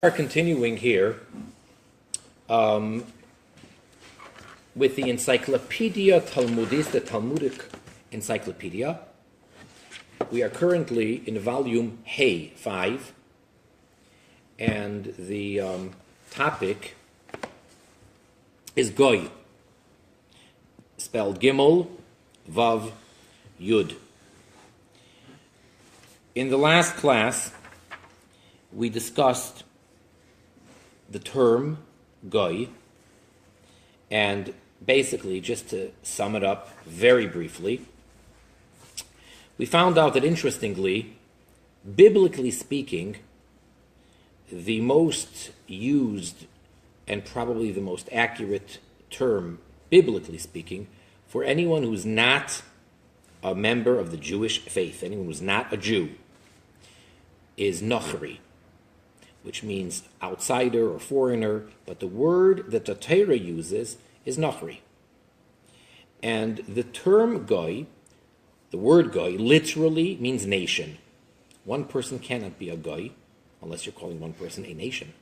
Are continuing here with the Encyclopedia Talmudit, the Talmudic Encyclopedia. We are currently in volume Hey 5, and the topic is Goy, spelled Gimel, Vav, Yud. In the last class, we discussed the term Goy, and basically, just to sum it up very briefly, we found out that, interestingly, biblically speaking, the most used and probably the most accurate term, biblically speaking, for anyone who's not a member of the Jewish faith, anyone who's not a Jew, is Nochri, which means outsider or foreigner, but the word that the Torah uses is Nochri. And the term Goy, the word Goy, literally means nation. One person cannot be a Goy unless you're calling one person a nation.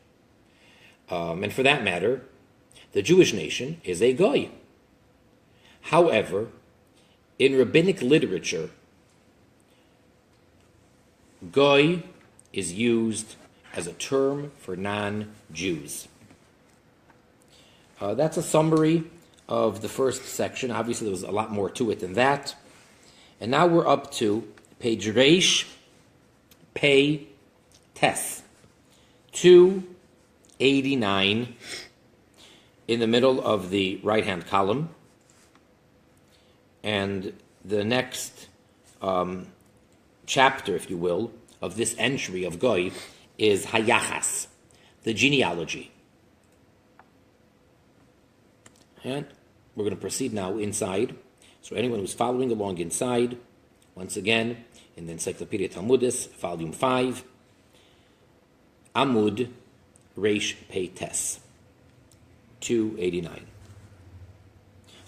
And for that matter, the Jewish nation is a Goy. However, in rabbinic literature, Goy is used as a term for non-Jews. That's a summary of the first section. Obviously, there was a lot more to it than that. And now we're up to page Reish Pei Tes, 289, in the middle of the right-hand column. And the next chapter, if you will, of this entry of Goy is Hayachas, the genealogy. And we're going to proceed now inside. So anyone who's following along inside, once again, in the Encyclopedia Talmudit, volume 5, Amud Reish Pei Tes, 289.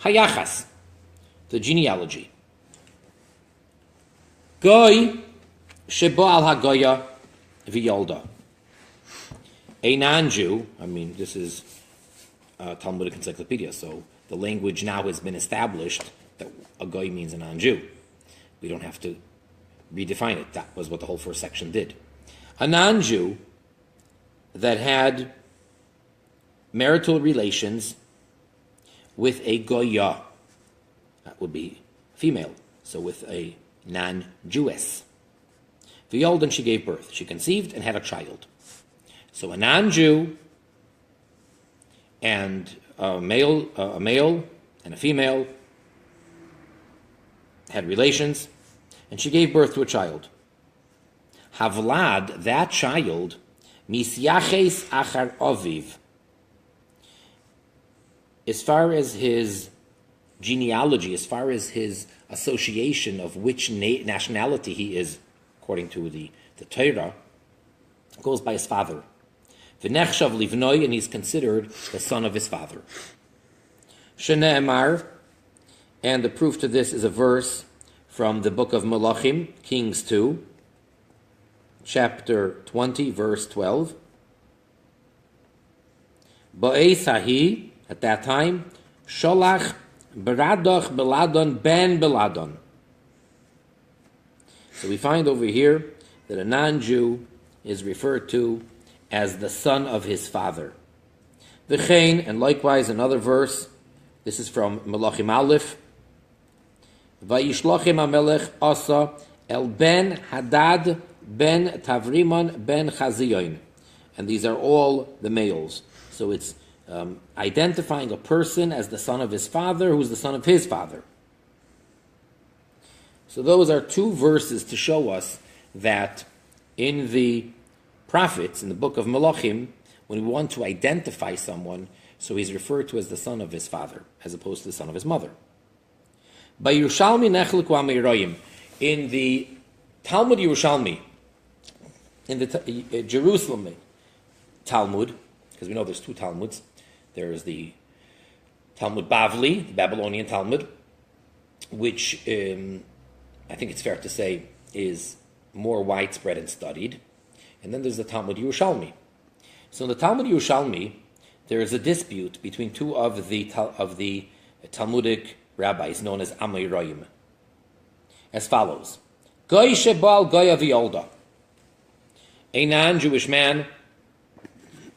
Hayachas, the genealogy. Goy shebo al hagoya v'yolda. A non-Jew, this is Talmudic Encyclopedia, so the language now has been established that a goy means a non-Jew. We don't have to redefine it. That was what the whole first section did. A non-Jew that had marital relations with a goya, that would be female, so with a non-Jewess. V'yolda, and she gave birth. She conceived and had a child. So a non-Jew and a male and a female had relations, and she gave birth to a child. Havlad, that child, misyaches achar oviv, as far as his genealogy, as far as his association of which nationality he is, according to the Torah, goes by his father. V'nechshav livnoi, and he's considered the son of his father. Shene'emar, and the proof to this is a verse from the book of Melachim, Kings 2, chapter 20, verse 12. Ba'esahi, at that time, Sholach Baradoch Beladon ben Beladon. So we find over here that a non-Jew is referred to as the son of his father. V'chein, and likewise another verse, this is from Melachim Aleph, Vayishlochem HaMelech Asa El ben Hadad ben Tavrimon ben Chaziyon. And these are all the males. So it's identifying a person as the son of his father, who's the son of his father. So those are two verses to show us that in the prophets, in the book of Melachim, when we want to identify someone, so he's referred to as the son of his father, as opposed to the son of his mother. By Yerushalmi Nechliku Ameirayim, in the Talmud Yerushalmi, in the Jerusalem Talmud, because we know there's two Talmuds, there's the Talmud Bavli, the Babylonian Talmud, which I think it's fair to say is more widespread and studied. And then there's the Talmud Yerushalmi. So in the Talmud Yerushalmi, there is a dispute between two of the Talmudic rabbis known as Amoraim, as follows: Goy shebal goy aviyolda, a non-Jewish man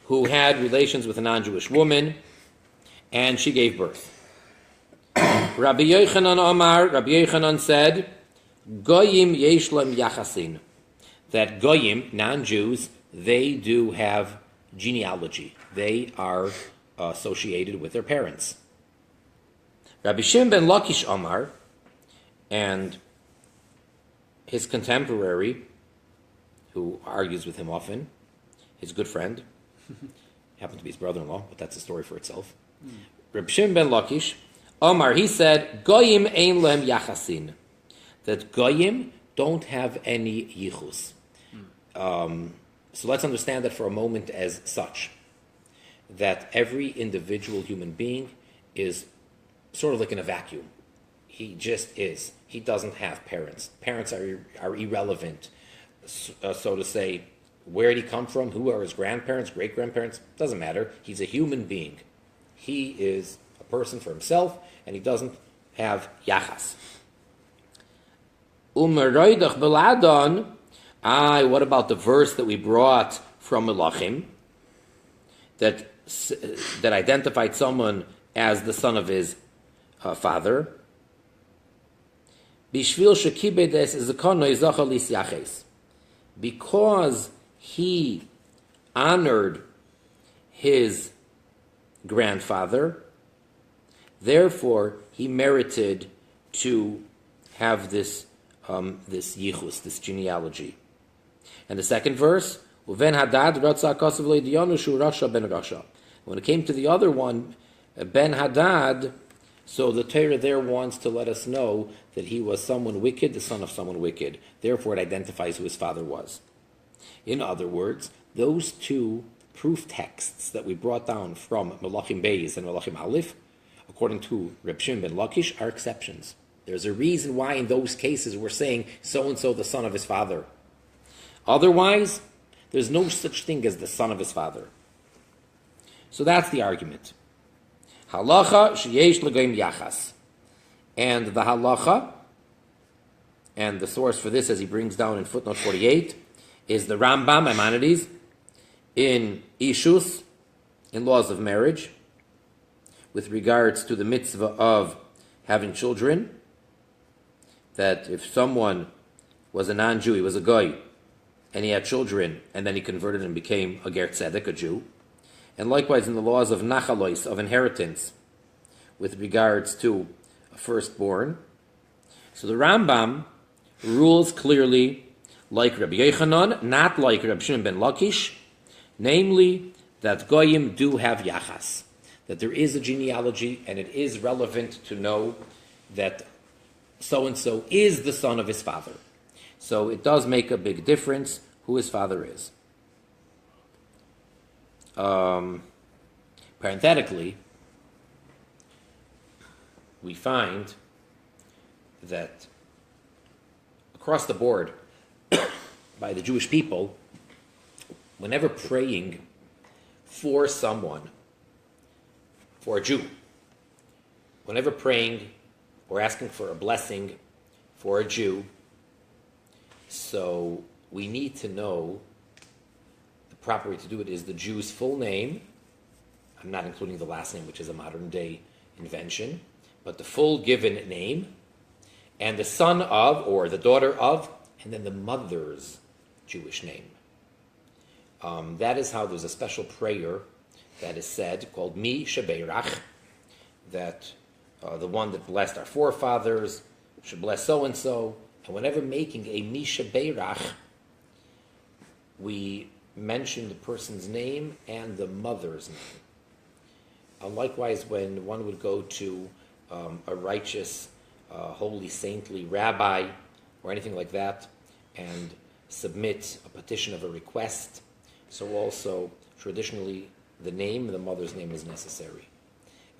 who had relations with a non-Jewish woman, and she gave birth. Rabbi Yochanan said, Goyim yeshlem yachasin, that Goyim, non-Jews, they do have genealogy. They are associated with their parents. Rabbi Shimon ben Lakish Omar, and his contemporary, who argues with him often, his good friend, happened to be his brother-in-law, but that's a story for itself. Rabbi Shimon ben Lakish Omar, he said, Goyim ein lehem yachasin, that Goyim don't have any yichus. So let's understand that for a moment as such, that every individual human being is sort of like in a vacuum. He just is. He doesn't have parents. Parents are irrelevant, so to say. Where did he come from? Who are his grandparents, great-grandparents? Doesn't matter. He's a human being. He is a person for himself, and he doesn't have yachas. Umeroidach beladon. What about the verse that we brought from Melachim that identified someone as the son of his father? Bishvil shekibedes zakono yizacha lisyaches, because he honored his grandfather, therefore he merited to have this yichus, this genealogy. And the second verse, Uven Hadad Ratza Kosav Leidiyonu Shu Rasha Ben Rasha. When it came to the other one, Ben Hadad, so the Torah there wants to let us know that he was someone wicked, the son of someone wicked. Therefore, it identifies who his father was. In other words, those two proof texts that we brought down from Melachim Beis and Melachim Aleph, according to Reb Shimon ben Lakish, are exceptions. There's a reason why in those cases we're saying so-and-so the son of his father. Otherwise, there's no such thing as the son of his father. So that's the argument. Halacha sheyesh l'goyim yachas. And the halacha, and the source for this, as he brings down in footnote 48, is the Rambam, Maimonides, in Ishus, in laws of marriage, with regards to the mitzvah of having children, that if someone was a non-Jew, he was a goy, and he had children, and then he converted and became a ger tzedek, a Jew. And likewise in the laws of nachalois, of inheritance, with regards to a firstborn. So the Rambam rules clearly like Rabbi Yochanan, not like Rabbi Shimon ben Lakish, namely that goyim do have yachas, that there is a genealogy, and it is relevant to know that so-and-so is the son of his father. So it does make a big difference who his father is. Parenthetically, we find that across the board, by the Jewish people, whenever praying for someone, for a Jew, whenever praying or asking for a blessing for a Jew, so we need to know the proper way to do it is the Jew's full name. I'm not including the last name, which is a modern day invention, but the full given name, and the son of, or the daughter of, and then the mother's Jewish name. That is how there's a special prayer that is said, called Mi Shebeirach, that the one that blessed our forefathers should bless so-and-so. And whenever making a Mi Shebeirach, we mention the person's name and the mother's name. Likewise, when one would go to a righteous, holy, saintly rabbi or anything like that and submit a petition of a request, so also traditionally the name and the mother's name is necessary.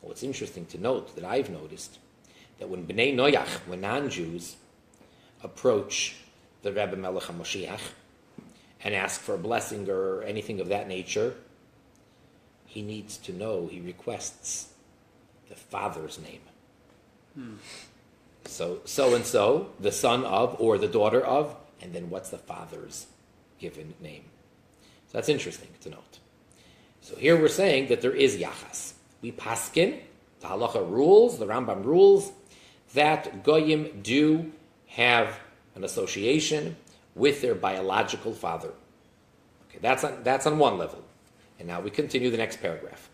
What's interesting to note that I've noticed that when Bnei Noach, when non-Jews approach the Rebbe Melech HaMoshiach and ask for a blessing or anything of that nature, he needs to know, he requests the father's name. So-and-so, the son of, or the daughter of, and then what's the father's given name. So that's interesting to note. So here we're saying that there is yachas. We paskin, the halacha rules, the Rambam rules, that goyim do have an association with their biological father. Okay, that's on one level. And now we continue the next paragraph.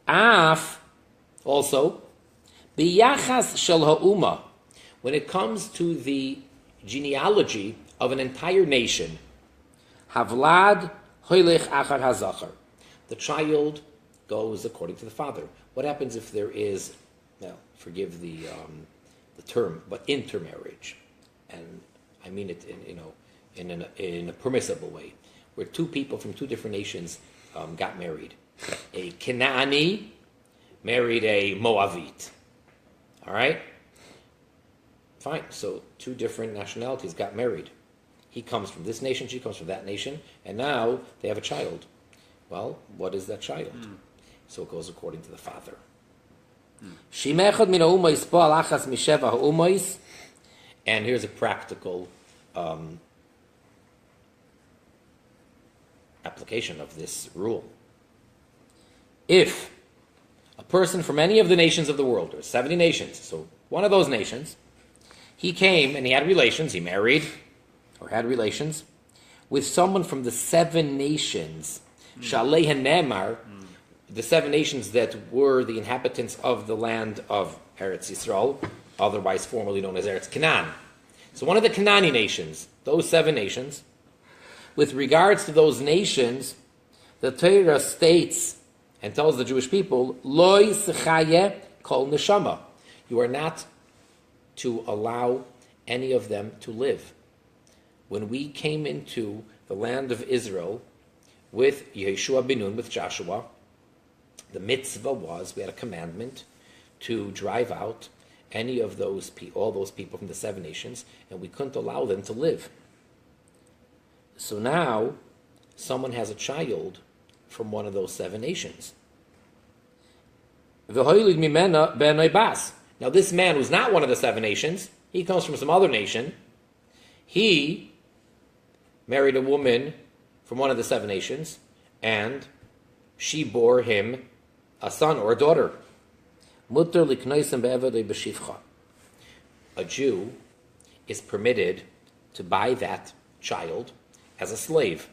Af, also, biyachas shel ha'uma, when it comes to the genealogy of an entire nation, havlad hoylech achar hazachar, the child goes according to the father. What happens if there is, well, forgive the term, but intermarriage, and I mean it in a permissible way, where two people from two different nations got married. A Canaani married a Moabite. All right? Fine. So two different nationalities got married. He comes from this nation, she comes from that nation, and now they have a child. Well, what is that child? So it goes according to the father. And here's a practical application of this rule. If a person from any of the nations of the world, there are 70 nations, so one of those nations, he came and he had relations, he married or had relations with someone from the 7 nations, Shalei Hanemar, the 7 nations that were the inhabitants of the land of Eretz Yisrael, otherwise formerly known as Eretz Canaan. So one of the Canaani nations, those 7 nations, with regards to those nations, the Torah states and tells the Jewish people, Loi sechaye kol neshama. You are not to allow any of them to live. When we came into the land of Israel with Yeshua ben Nun, with Joshua, the mitzvah was, we had a commandment to drive out any of those all those people from the 7 nations, and we couldn't allow them to live. So now, someone has a child from one of those 7 nations. Now this man who's not one of the 7 nations, he comes from some other nation, he married a woman from one of the 7 nations, and she bore him a son or a daughter. A Jew is permitted to buy that child as a slave.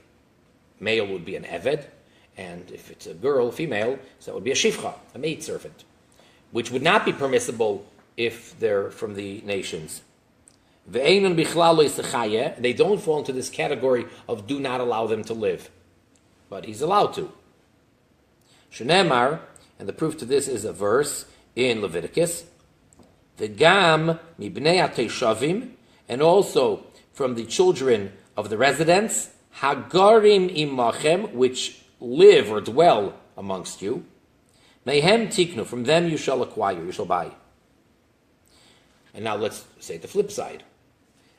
Male would be an eved, and if it's a girl, female, so that would be a shifcha, a maidservant, which would not be permissible if they're from the nations. They don't fall into this category of do not allow them to live, but he's allowed to. Shenemar, and the proof to this is a verse in Leviticus, V'gam mibnei ateshavim, and also from the children of the residents, Hagarim imachem, which live or dwell amongst you, Mehem tiknu, from them you shall acquire, you shall buy. And now let's say the flip side.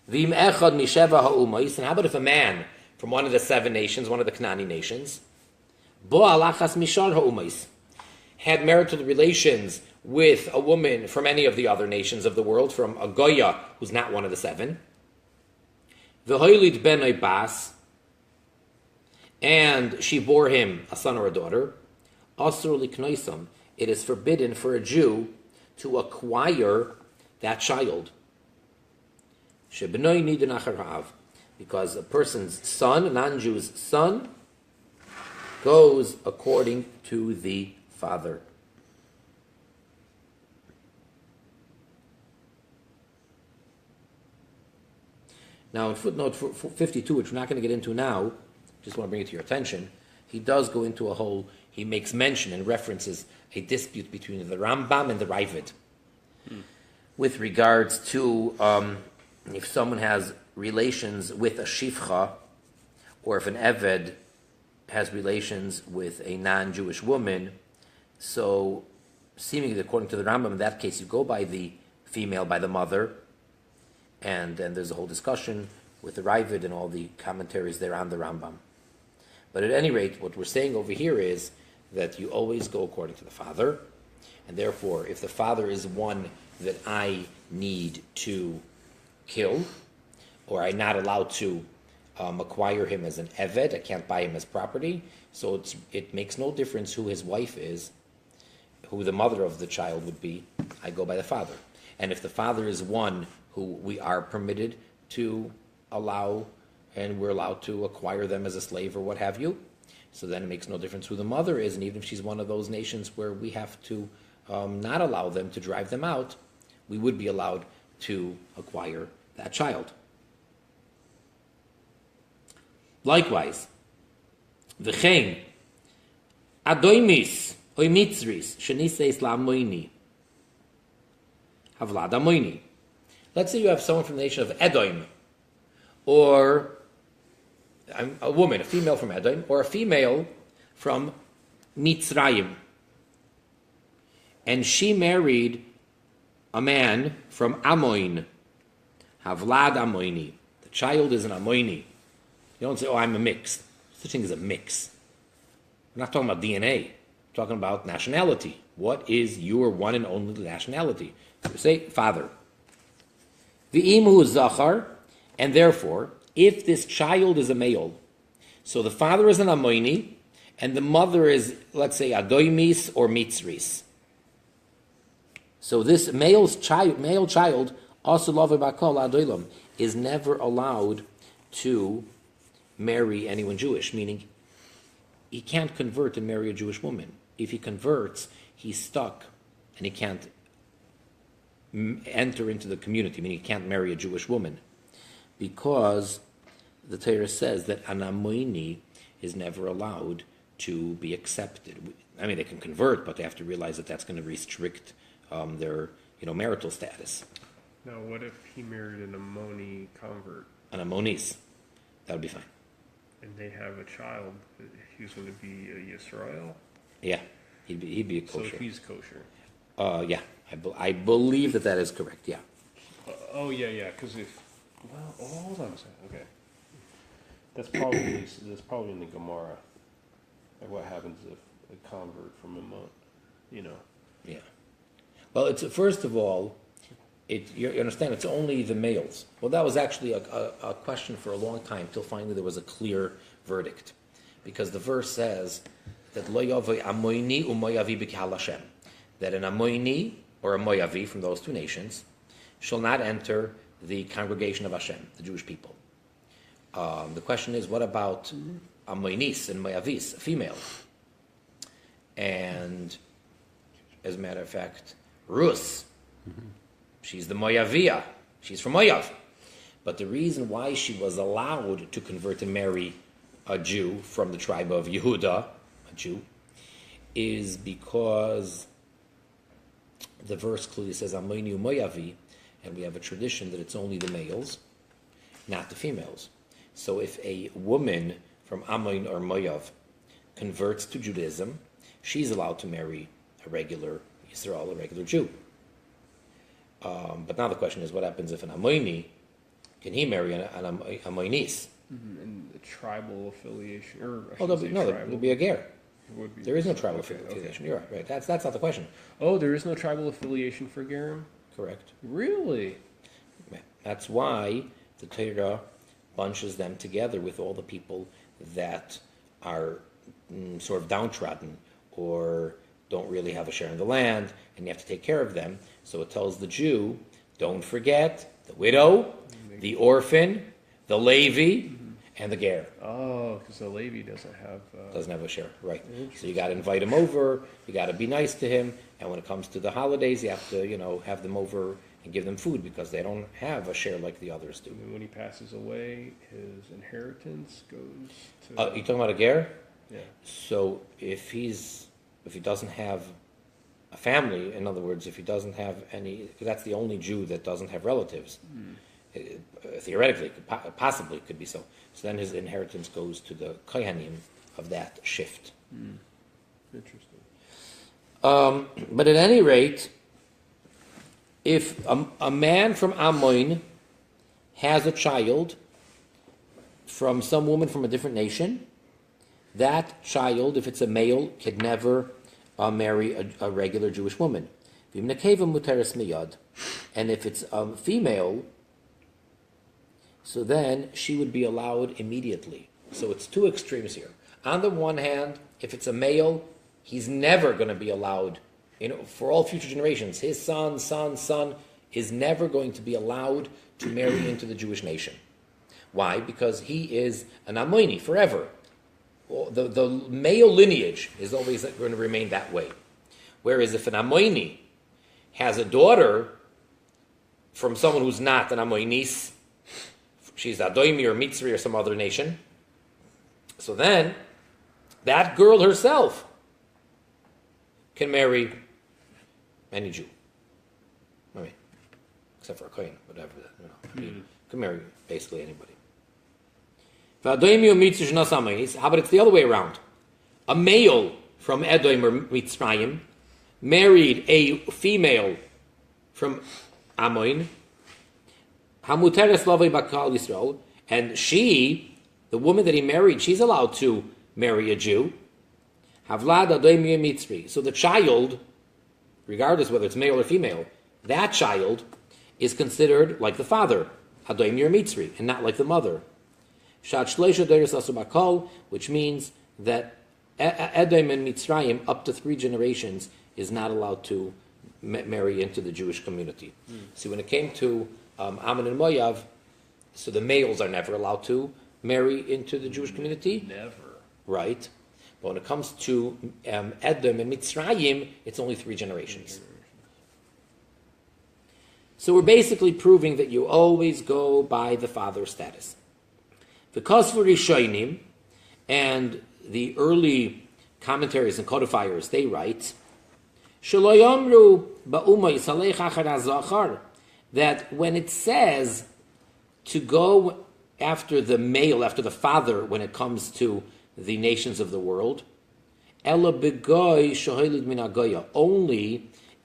V'im echad misheva ha'umais, and how about if a man from one of the 7 nations, one of the Canaani nations, bo alachas mishar ha'umais, had marital relations with a woman from any of the other nations of the world, from a Goya, who's not one of the 7, v'hoilid benoi bas, and she bore him a son or a daughter, asur liknoisam, it is forbidden for a Jew to acquire that child. Shebnoi nidin achar ha'av, because a person's son, a non-Jew's son, goes according to the father. Now, in footnote 52, which we're not going to get into now, just want to bring it to your attention, he does go into he makes mention and references a dispute between the Rambam and the Ravid with regards to if someone has relations with a shifcha, or if an eved has relations with a non-Jewish woman. So, seemingly according to the Rambam, in that case, you go by the female, by the mother, and then there's a whole discussion with the Ravid and all the commentaries there on the Rambam. But at any rate, what we're saying over here is that you always go according to the father, and therefore, if the father is one that I need to kill, or I'm not allowed to acquire him as an eved, I can't buy him as property, so it makes no difference who his wife is, who the mother of the child would be, I go by the father. And if the father is one who we are permitted to allow, and we're allowed to acquire them as a slave or what have you, so then it makes no difference who the mother is, and even if she's one of those nations where we have to not allow them to drive them out, we would be allowed to acquire that child. Likewise, v'chein adoimis oy mitzris sheniseis la'amoini havlad amoini. Let's say you have someone from the nation of Edom, or a woman, a female from Edom, or a female from Mitzrayim, and she married a man from Amoin, Havlad Amoini. The child is an Amoini. You don't say, oh, I'm a mix. Such thing as a mix. We're not talking about DNA. We're talking about nationality. What is your one and only nationality? So we say, father. V'imu zachar, and therefore, if this child is a male, so the father is an Amoini, and the mother is, let's say, Adoimis or Mitzris. So this male child, Asulave Bakol Adoilam, is never allowed to marry anyone Jewish, meaning he can't convert and marry a Jewish woman. If he converts, he's stuck, and he can't enter into the community, meaning he can't marry a Jewish woman, because the Torah says that an Amoini is never allowed to be accepted. I mean, they can convert, but they have to realize that that's going to restrict their marital status. Now, what if he married an Ammoni convert? An Ammonis, that would be fine. And they have a child. He's going to be a Yisrael? Yeah, he'd be a kosher. So he's kosher. Yeah, I believe that is correct. Yeah. Yeah. Because hold on a second. Okay, that's probably in the Gemara. Like what happens if a convert from Ammon, Yeah. Well, it's first of all, you understand, it's only the males. Well, that was actually a question for a long time, till finally there was a clear verdict. Because the verse says that Lo Yavai Amoini u'Moyavi b'Kehal Hashem, that an Amoini or a Moyavi from those two nations shall not enter the congregation of Hashem, the Jewish people. The question is, what about Amoinis and Moyavis, a female? And as a matter of fact, Rus, she's the Moyavia. She's from Moyav. But the reason why she was allowed to convert and marry a Jew from the tribe of Yehuda, a Jew, is because the verse clearly says Amoinu Moyavi, and we have a tradition that it's only the males, not the females. So if a woman from Ammon or Moyav converts to Judaism, she's allowed to marry a regular Yisrael, a regular Jew. But now the question is, what happens if an Ammoni, can he marry an Ammonis? And the tribal affiliation, or there'll be a ger. There is no tribal affiliation. Okay. You're right. That's not the question. Oh, there is no tribal affiliation for Gerim? Correct. Really? That's why the Torah bunches them together with all the people that are sort of downtrodden or don't really have a share in the land, and you have to take care of them. So it tells the Jew, don't forget the widow, the orphan, the Levi, and the ger. Oh, because the Levi doesn't have a share, right? So you got to invite him over. You got to be nice to him. And when it comes to the holidays, you have to, have them over and give them food because they don't have a share like the others do. And when he passes away, his inheritance goes to. You talking about a ger? Yeah. So if he doesn't have a family, in other words, if he doesn't have any, because that's the only Jew that doesn't have relatives. Theoretically, possibly could be so. So then his inheritance goes to the kohanim of that shift. Interesting. But at any rate, if a man from Ammon has a child from some woman from a different nation, that child, if it's a male, could never marry a regular Jewish woman. And if it's a female, so then she would be allowed immediately. So it's two extremes here. On the one hand, if it's a male, he's never going to be allowed, for all future generations. His son is never going to be allowed to marry into the Jewish nation. Why? Because he is an Amoini forever. The male lineage is always going to remain that way. Whereas if an Amoini has a daughter from someone who's not an Amoinis, she's Adoimi or Mitzri or some other nation, so then that girl herself can marry any Jew. I mean, except for a Kohen, whatever. Can marry basically anybody. How about it's the other way around? A male from Edom or Mitzrayim married a female from Ammon, and she, the woman that he married, she's allowed to marry a Jew. So the child, regardless whether it's male or female, that child is considered like the father, Adoim Yer Mitzri, and not like the mother. Which means that Edom and Mitzrayim, up to 3 generations, is not allowed to marry into the Jewish community. See, when it came to Ammon and Moav, so the males are never allowed to marry into the Jewish community. Never. Right. But when it comes to Edom and Mitzrayim, it's only 3 generations. So we're basically proving that you always go by the father status. Because for Rishonim, and the early commentaries and codifiers, they write, that when it says to go after the male, after the father, when it comes to the nations of the world, only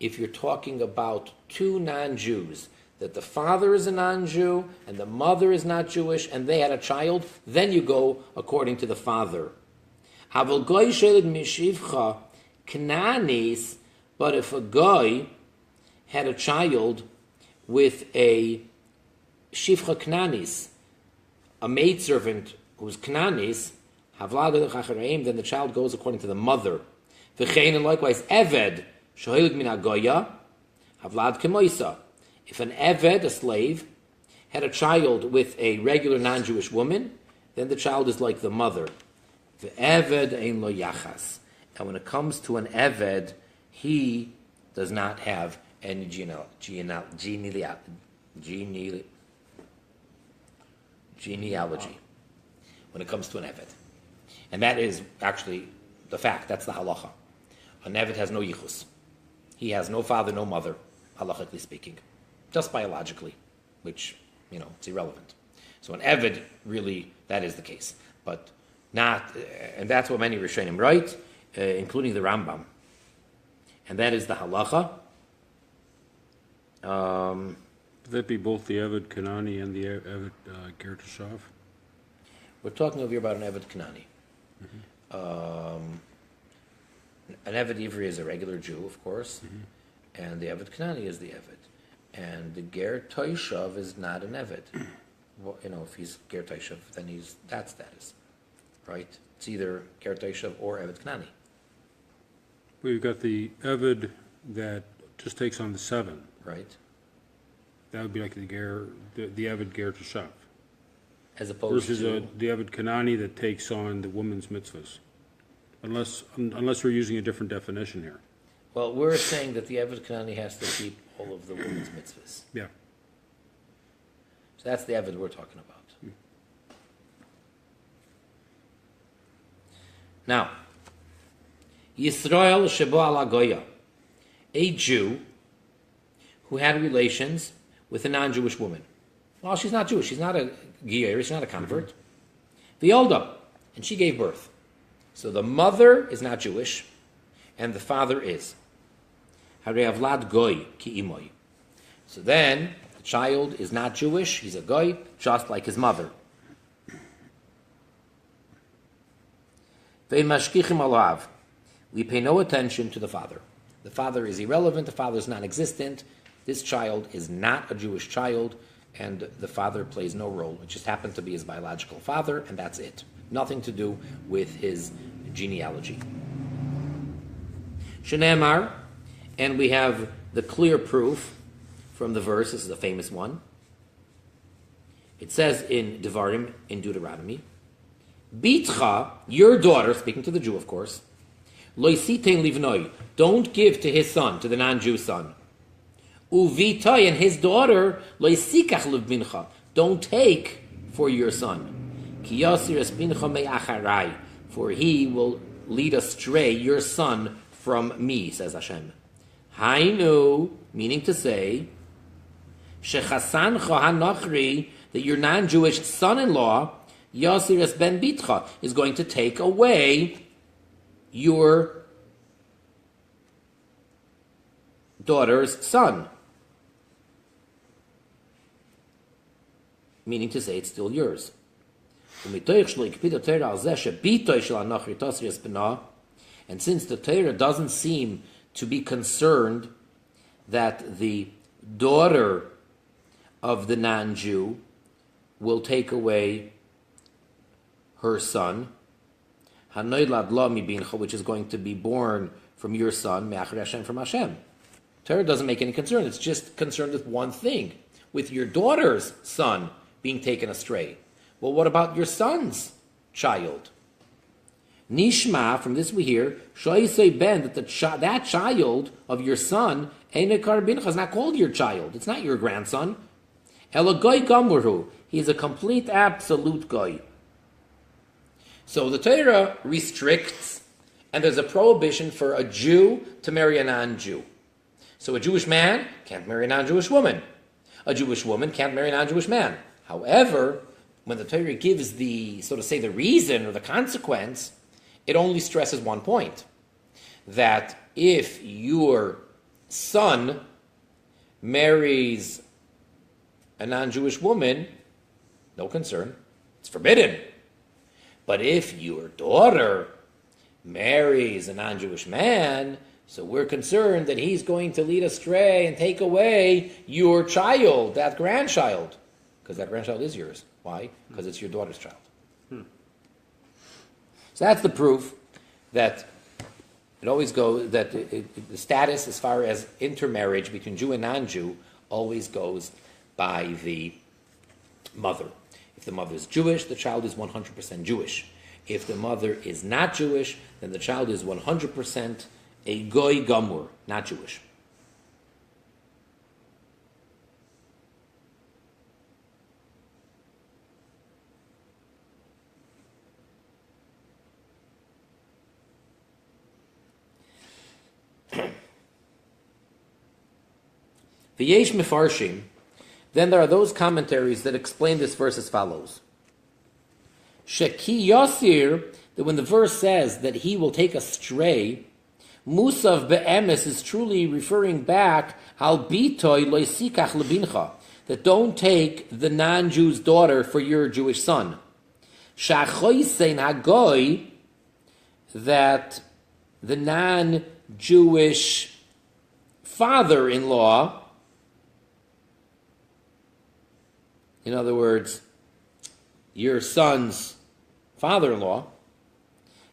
if you're talking about 2 non-Jews, that the father is a non-Jew and the mother is not Jewish, and they had a child, then you go according to the father. But if a guy had a child with a shivcha knanis, a maidservant who's knanis, then the child goes according to the mother. And likewise, eved shohelid min agoya, havlad kemoisa. If an eved, a slave, had a child with a regular non-Jewish woman, then the child is like the mother. The eved ein lo yachas. And when it comes to an eved, he does not have any genealogy when it comes to an eved. And that is actually the fact. That's the halacha. An eved has no yichus. He has no father, no mother, halachically speaking. Just biologically, which, it's irrelevant. So an eved, really, that is the case. But not, and that's what many Rishonim write, including the Rambam. And that is the halacha. Would that be both the Eved Kanani and the Eved Gertashov? We're talking over here about an Eved Kanani. An Eved Ivri is a regular Jew, of course, and the Eved Kanani is the Eved. And the Ger Toishav is not an Eved. Well, if he's Ger Toishav, then he's that status, right? It's either Ger Toishav or Eved Kanani. We've got the Eved that just takes on the 7. Right. That would be like the Eved Ger Tashav. As opposed versus to the Eved Kanani that takes on the woman's mitzvahs. Unless we're using a different definition here. Well, we're saying that the Eved Kanani has to keep all of the women's mitzvahs. Yeah. So that's the Eved we're talking about. Now, Yisrael Shebo ala Goya, a Jew who had relations with a non-Jewish woman. Well, she's not Jewish. She's not a Giyer. She's not a convert. V'yolda, and she gave birth. So the mother is not Jewish, and the father is. Harei avlad goy ki imoy. So then, the child is not Jewish. He's a goy, just like his mother. Ve'in mashkichim alav. We pay no attention to the father. The father is irrelevant, the father is non-existent. This child is not a Jewish child, and the father plays no role. It just happened to be his biological father, and that's it. Nothing to do with his genealogy. Shenemar, and we have the clear proof from the verse. This is a famous one. It says in Devarim, in Deuteronomy, Bitcha, your daughter, speaking to the Jew, of course, lo yisitein livnoi, don't give to his son, to the non-Jew son. Uvitai, and his daughter, lo yisikach livbincha, don't take for your son. Ki yasir es bincha me'acharai, for he will lead astray your son from me, says Hashem. Hainu, meaning to say, shechasancha hanachri, that your non-Jewish son-in-law, Yasir es ben bitcha, is going to take away your daughter's son. Meaning to say it's still yours. And since the Torah doesn't seem to be concerned that the daughter of the non-Jew will take away her son, which is going to be born from your son, from Hashem. Torah doesn't make any concern. It's just concerned with one thing, with your daughter's son being taken astray. Well, what about your son's child? Nishma, from this we hear, ben, that that child of your son, is not called your child. It's not your grandson. Elagoy gamurhu. He is a complete, absolute goy. So the Torah restricts, and there's a prohibition for a Jew to marry a non-Jew. So a Jewish man can't marry a non-Jewish woman. A Jewish woman can't marry a non-Jewish man. However, when the Torah gives the, so to say, the reason or the consequence, it only stresses one point. That if your son marries a non-Jewish woman, no concern. It's forbidden. But if your daughter marries a non-Jewish man, so we're concerned that he's going to lead astray and take away your child, that grandchild. Because that grandchild is yours. Why? Because it's your daughter's child. So that's the proof that it always goes, that the status as far as intermarriage between Jew and non-Jew always goes by the mother. If the mother is Jewish, the child is 100% Jewish. If the mother is not Jewish, then the child is 100% a goy gamur, not Jewish. V'yesh mefarshim. Then there are those commentaries that explain this verse as follows. Sheki Yasir, that when the verse says that he will take astray, Musav be'emes is truly referring back, Al bitoy loisikach lebincha, that don't take the non-Jew's daughter for your Jewish son. Shachoysein hagoy, that the non-Jewish father-in-law, in other words, your son's father-in-law,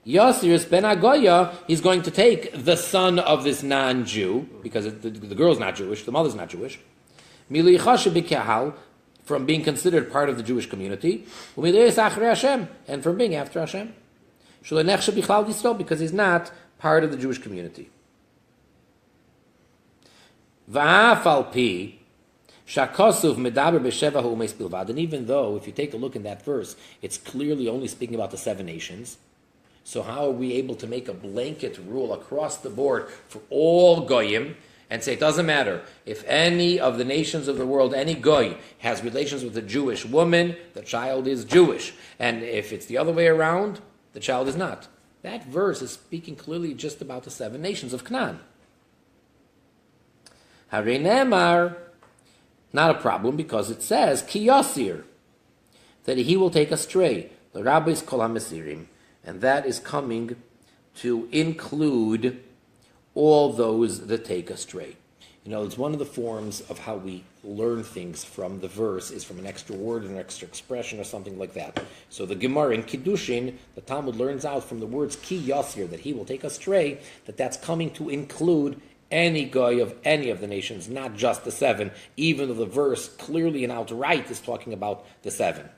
Yasir ben Agoya, he's going to take the son of this non-Jew, because the girl's not Jewish, the mother's not Jewish, from being considered part of the Jewish community, and from being after Hashem, because he's not part of the Jewish community. And even though, if you take a look in that verse, it's clearly only speaking about the 7 nations, so how are we able to make a blanket rule across the board for all goyim and say it doesn't matter if any of the nations of the world, any goy has relations with a Jewish woman, the child is Jewish, and if it's the other way around, the child is not. That verse is speaking clearly just about the 7 nations of Canaan. Harei Nemar, not a problem, because it says, Ki Yasir, that he will take astray, the rabbis kol hamesirim, And that is coming to include all those that take astray. It's one of the forms of how we learn things from the verse is from an extra word, an extra expression, or something like that. So the Gemara in Kiddushin, the Talmud learns out from the words ki yasir, that he will take astray, that's coming to include any guy of any of the nations, not just the 7, even though the verse clearly and outright is talking about the 7.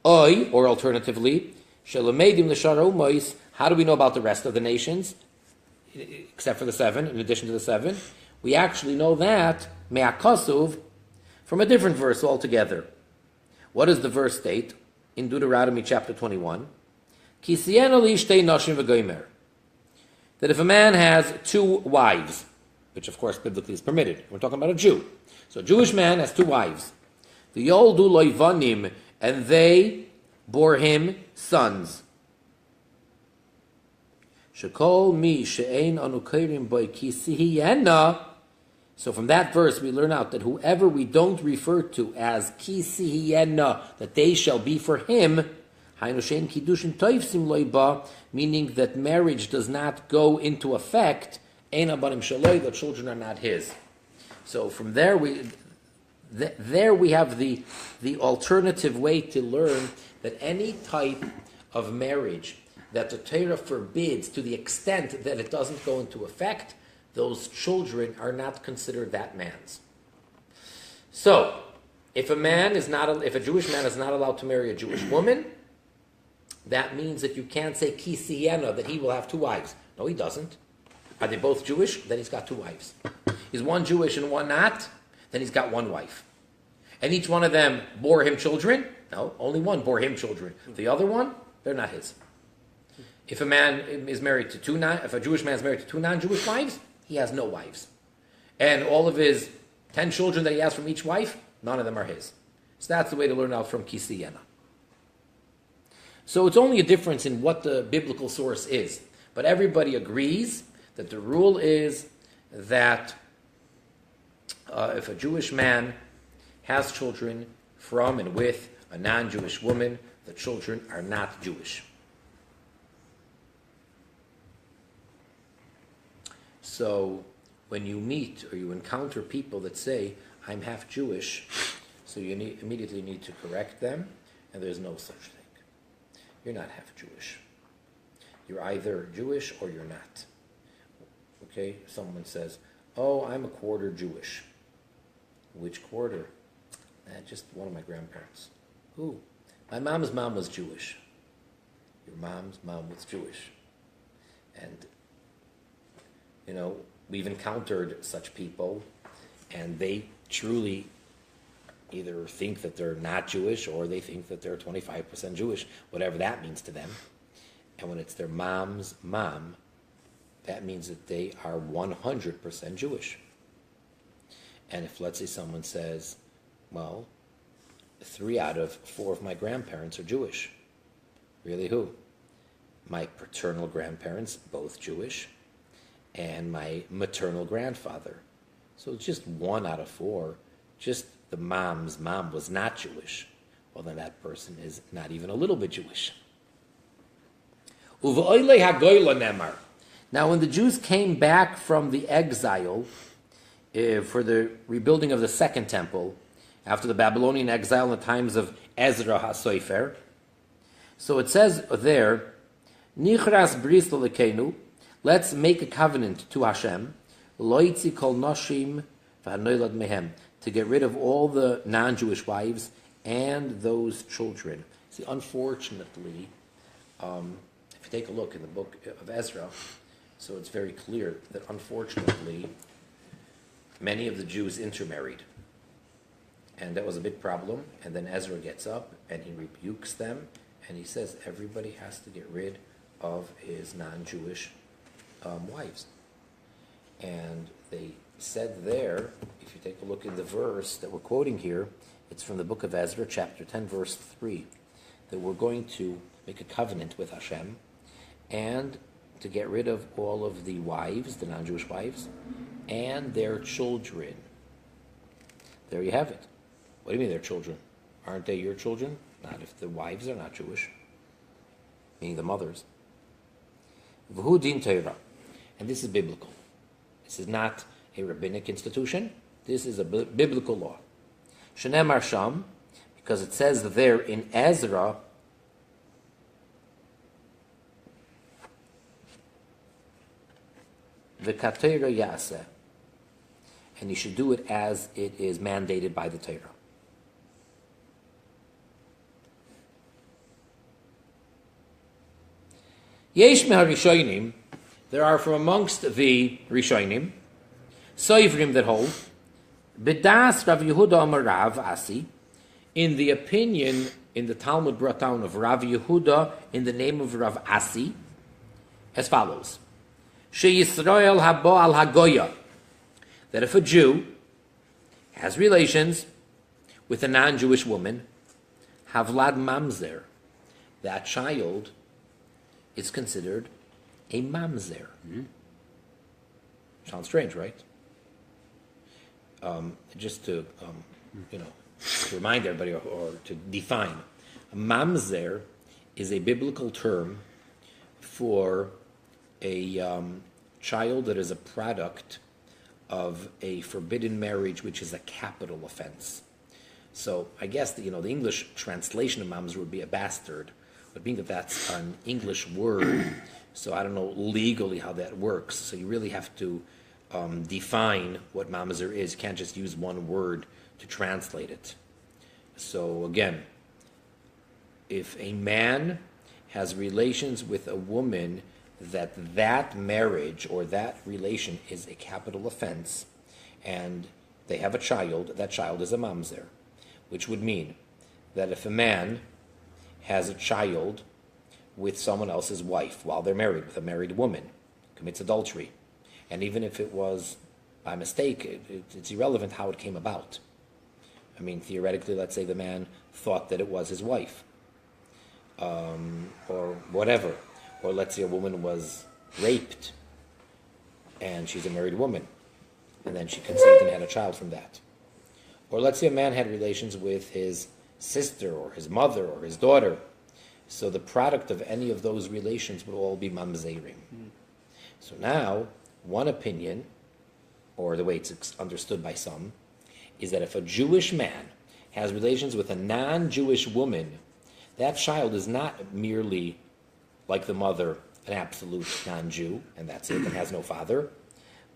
Or alternatively, shelamedim l'shar umois, how do we know about the rest of the nations, except for the 7, in addition to the 7? We actually know that, me'akasuv, from a different verse altogether. What does the verse state? In Deuteronomy chapter 21, Kisiyenu li shtei nashim v'goymer, that if a man has 2 wives, which of course biblically is permitted, we're talking about a Jew. So a Jewish man has 2 wives. The yoldu loivanim, and they bore him sons. Shekol mi she'ein anu kairim boy kisihiyena. So from that verse we learn out that whoever we don't refer to as kisihiyena, that they shall be for him, hainu she'ein kiddushin toifsim loiba, meaning that marriage does not go into effect, ein abanim shaloi, the children are not his. So from there we have the alternative way to learn that any type of marriage that the Torah forbids, to the extent that it doesn't go into effect, those children are not considered that man's. So, if a Jewish man is not allowed to marry a Jewish woman, that means that you can't say kisiyena, that he will have 2 wives. No, he doesn't. Are they both Jewish? Then he's got 2 wives. Is one Jewish and one not? Then he's got 1 wife. And each one of them bore him children? No, only one bore him children. The other one, they're not his. If a man is married to if a Jewish man is married to 2 non-Jewish wives, he has no wives. And all of his 10 children that he has from each wife, none of them are his. So that's the way to learn out from Kisiyena. So it's only a difference in what the biblical source is. But everybody agrees that the rule is that if a Jewish man has children from and with a non-Jewish woman, the children are not Jewish. So when you meet or you encounter people that say, I'm half Jewish, so you immediately need to correct them, and there's no such thing. You're not half Jewish. You're either Jewish or you're not. Okay? Someone says, oh, I'm a quarter Jewish. Which quarter? Just one of my grandparents. Who? My mom's mom was Jewish. Your mom's mom was Jewish. And we've encountered such people, and they truly either think that they're not Jewish or they think that they're 25% Jewish, whatever that means to them. And when it's their mom's mom, that means that they are 100% Jewish. And if, let's say, someone says, well, 3 out of 4 of my grandparents are Jewish. Really, who? My paternal grandparents, both Jewish, and my maternal grandfather. So it's just 1 out of 4. Just the mom's mom was not Jewish. Well, then that person is not even a little bit Jewish. Now, when the Jews came back from the exile for the rebuilding of the second temple, after the Babylonian exile in the times of Ezra HaSofer, so it says there, Nichras bris l'lekeinu, let's make a covenant to Hashem, loitzi kol noshim v'hanoilad mehem, to get rid of all the non-Jewish wives and those children. See, unfortunately, if you take a look in the book of Ezra, so it's very clear that unfortunately, many of the Jews intermarried. And that was a big problem. And then Ezra gets up and he rebukes them, and he says everybody has to get rid of his non-Jewish wives. And they said there, if you take a look in the verse that we're quoting here, it's from the book of Ezra, chapter 10, verse 3, that we're going to make a covenant with Hashem and to get rid of all of the wives, the non-Jewish wives, and their children. There you have it. What do you mean their children? Aren't they your children? Not if the wives are not Jewish. meaning the mothers. V'hu din Torah, and this is biblical. This is not a rabbinic institution. This is a biblical law. Shenemar Sham, because it says there in Ezra, V'katera yaseh, and you should do it as it is mandated by the Torah. Yesh me'harishonim, there are from amongst the Rishonim, Soivrim that hold, B'das Rav Yehuda Amar Rav Asi, in the opinion, in the Talmud brought down of Rav Yehuda, in the name of Rav Asi, as follows. She Yisrael habo al hagoya, that if a Jew has relations with a non-Jewish woman, havlad mamzer, that child is considered a mamzer. Sounds strange, right? Just to, to remind everybody or to define, a mamzer is a biblical term for a child that is a product of a forbidden marriage, which is a capital offense. So I guess the English translation of mamzer would be a bastard, but being that that's an English word, so I don't know legally how that works. So you really have to define what mamzer is. You can't just use one word to translate it. So again, if a man has relations with a woman, that marriage or that relation is a capital offense, and they have a child, that child is a mamzer, which would mean that if a man has a child with someone else's wife while they're married, with a married woman, commits adultery, and even if it was by mistake, it's irrelevant how it came about. I mean, theoretically, let's say the man thought that it was his wife, or whatever. Or let's say a woman was raped, and she's a married woman, and then she conceived and had a child from that. Or let's say a man had relations with his sister, or his mother, or his daughter. So the product of any of those relations would all be mamzerim. So now, one opinion, or the way it's understood by some, is that if a Jewish man has relations with a non-Jewish woman, that child is not merely like the mother, an absolute non-Jew, and that's it, and has no father.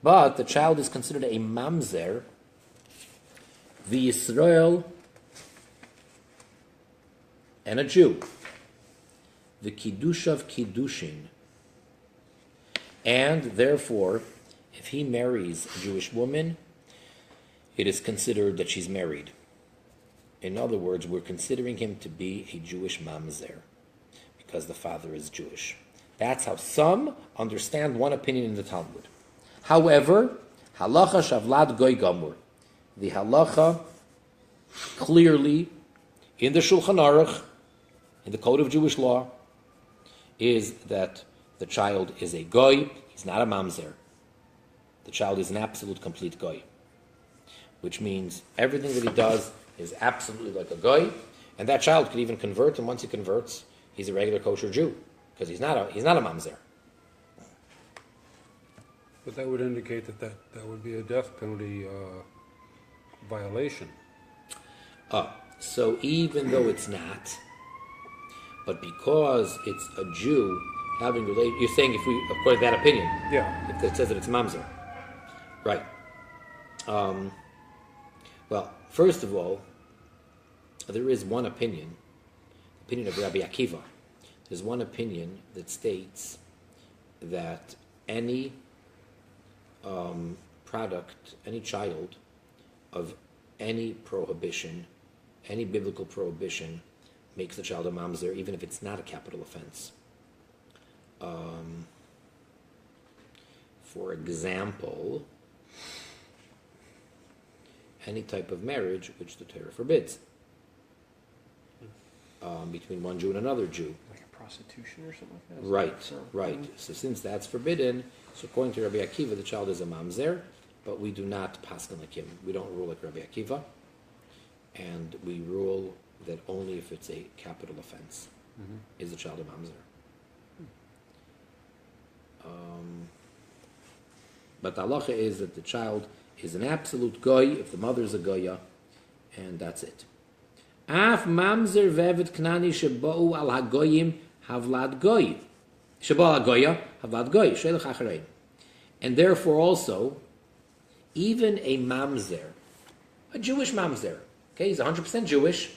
But the child is considered a mamzer, the Yisrael, and a Jew, the Kiddush of Kiddushin. And therefore, if he marries a Jewish woman, it is considered that she's married. In other words, we're considering him to be a Jewish mamzer, because the father is Jewish. That's how some understand one opinion in the Talmud. However, halacha shavlad goy gamur, the halacha clearly in the Shulchan Aruch, in the Code of Jewish Law, is that the child is a goy, he's not a mamzer. The child is an absolute complete goy, which means everything that he does is absolutely like a goy, and that child could even convert, and once he converts, he's a regular kosher Jew, because he's not a mamzer. But that would indicate that would be a death penalty violation. So even though it's not, but because it's a Jew having related, you're saying if we, according to that opinion, Yeah. if it says that it's mamzer, right? Well, first of all, there is one opinion of Rabbi Akiva. There's one opinion that states that any product, any child of any prohibition, any biblical prohibition, makes the child a mamzer, even if it's not a capital offense. For example, any type of marriage which the Torah forbids between one Jew and another Jew. Like a prostitution or something like that? Right, right. So since that's forbidden, so according to Rabbi Akiva, the child is a mamzer, but we do not paskin like him. We don't rule like Rabbi Akiva, and we rule that only if it's a capital offense is the child a mamzer. But the halacha is that the child is an absolute goy if the mother is a goya, and that's it. Af mamzer vevet knani sheba'u al hagoyim havlad goy. Sheba'u al goya havlad goy. Shelech acharei. And therefore also, even a mamzer, a Jewish mamzer, okay, he's 100% Jewish.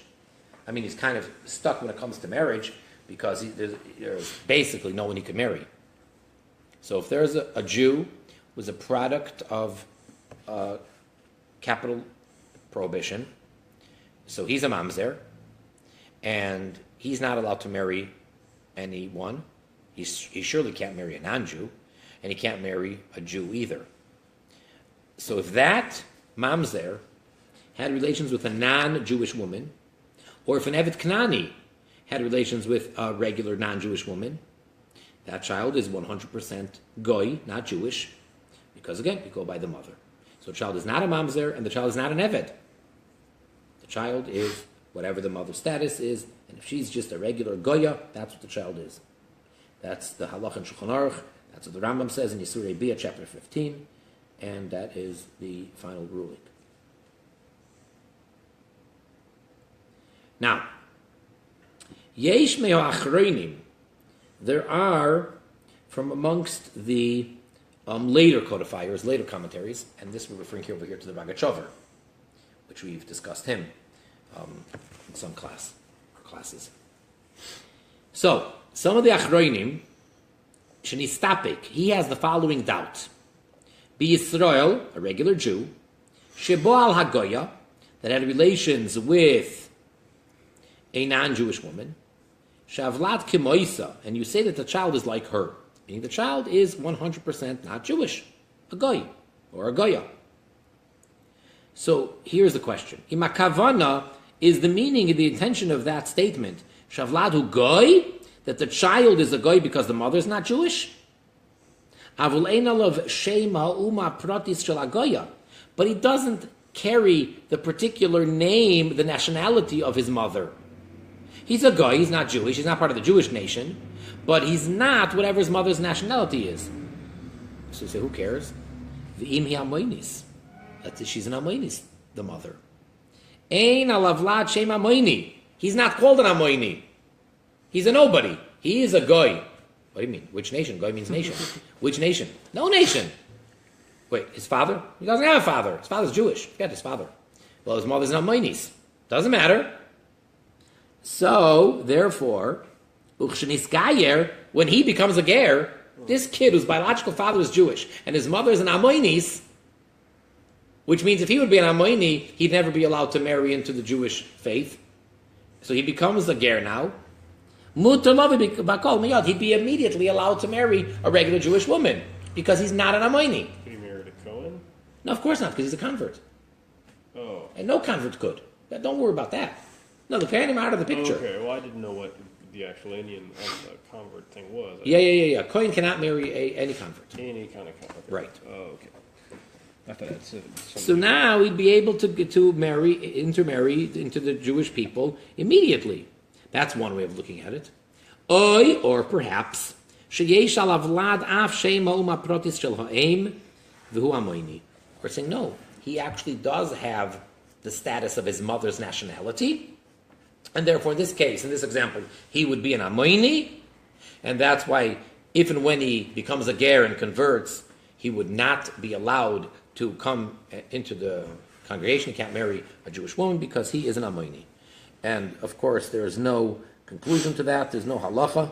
I mean, he's kind of stuck when it comes to marriage because there's basically no one he could marry. So if there's a Jew who's a product of capital prohibition, so he's a mamzer, and he's not allowed to marry anyone. He surely can't marry a non-Jew, and he can't marry a Jew either. So if that mamzer had relations with a non-Jewish woman, or if an Evet Knani had relations with a regular non-Jewish woman, that child is 100% goy, not Jewish, because again, we go by the mother. So the child is not a mamzer, and the child is not an Evet. The child is whatever the mother's status is, and if she's just a regular goya, that's what the child is. That's the halach in Shulchan Aruch. That's what the Rambam says in Yisurei Bia, chapter 15, and that is the final ruling. Now, yesh meo achronim, there are from amongst the later codifiers, later commentaries, and this we're referring here over here to the Ragachover, which we've discussed him in some classes. So, some of the achronim, shenistapik, he has the following doubt: Be Yisrael, a regular Jew, shebo al hagoya, that had relations with a non-Jewish woman, shavlat kimoisa, and you say that the child is like her, meaning the child is 100% not Jewish, a goy, or a goya. So here's the question. Imakavana is the meaning and the intention of that statement, shavlatu goy, that the child is a goy because the mother is not Jewish? Avul ein alav shema uma pratis shel hagoya, but he doesn't carry the particular name, the nationality of his mother. He's a goy, he's not Jewish, he's not part of the Jewish nation, but he's not whatever his mother's nationality is. So you say, who cares? V'im hi amoinis. She's an amoinis, the mother. Ein alavlad shem amoini. He's not called an amoini. He's a nobody. He is a goy. What do you mean? Which nation? Goy means nation. Which nation? No nation. Wait, his father? He doesn't have a father. His father's Jewish. Forget his father. Well, his mother's an amoinis. Doesn't matter. So, therefore, Uchsheniskayer, when he becomes a ger, this kid whose biological father is Jewish and his mother is an Amoinis, which means if he would be an Amoini, he'd never be allowed to marry into the Jewish faith. So he becomes a ger now. He'd be immediately allowed to marry a regular Jewish woman because he's not an Amoini. Could he marry a Cohen? No, of course not, because he's a convert. Oh. And no convert could. Don't worry about that. No, they're paying him out of the picture. Okay, well, I didn't know what the actual Indian convert thing was. Yeah. Kohen cannot marry any convert. Any kind of convert. Right. Oh, okay. I thought that's it. So now he'd be able to intermarry into the Jewish people immediately. That's one way of looking at it. Or perhaps, sheyesh alav vlad af shema uma protis shel ha'em v'hu amoini. We're saying no, he actually does have the status of his mother's nationality. And therefore, in this case, in this example, he would be an Amoini, and that's why, if and when he becomes a ger and converts, he would not be allowed to come into the congregation. He can't marry a Jewish woman because he is an Amoini. And, of course, there is no conclusion to that. There's no halacha.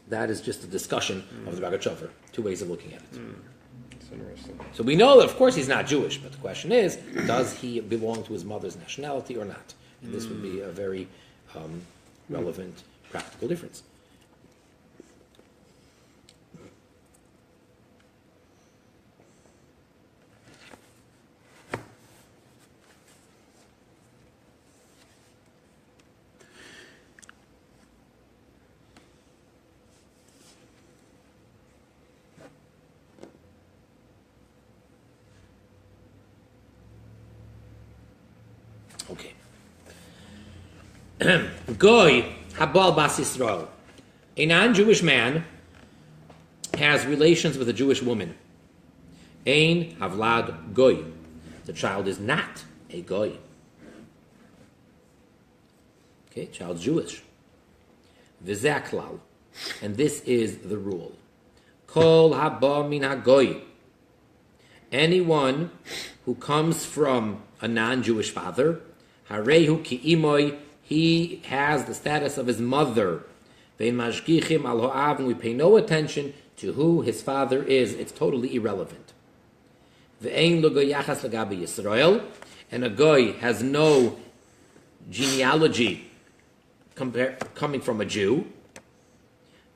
That is just a discussion of the Ragachover. Two ways of looking at it. That's interesting. So we know that, of course, he's not Jewish, but the question is, does he belong to his mother's nationality or not? And this would be a very relevant, practical difference. Okay. Goy habal bas Yisrael, a non-Jewish man has relations with a Jewish woman. Ein havlad goy. The child is not a goy. Okay, child's Jewish. V'zeh klal. And this is the rule. Kol haba min hagoy. Anyone who comes from a non-Jewish father, harehu ki imoy, he has the status of his mother. Vein mashgichim al ho'av, and we pay no attention to who his father is. It's totally irrelevant. Ve'ein lo goy yachas lagabi Yisrael, and a goy has no genealogy coming from a Jew.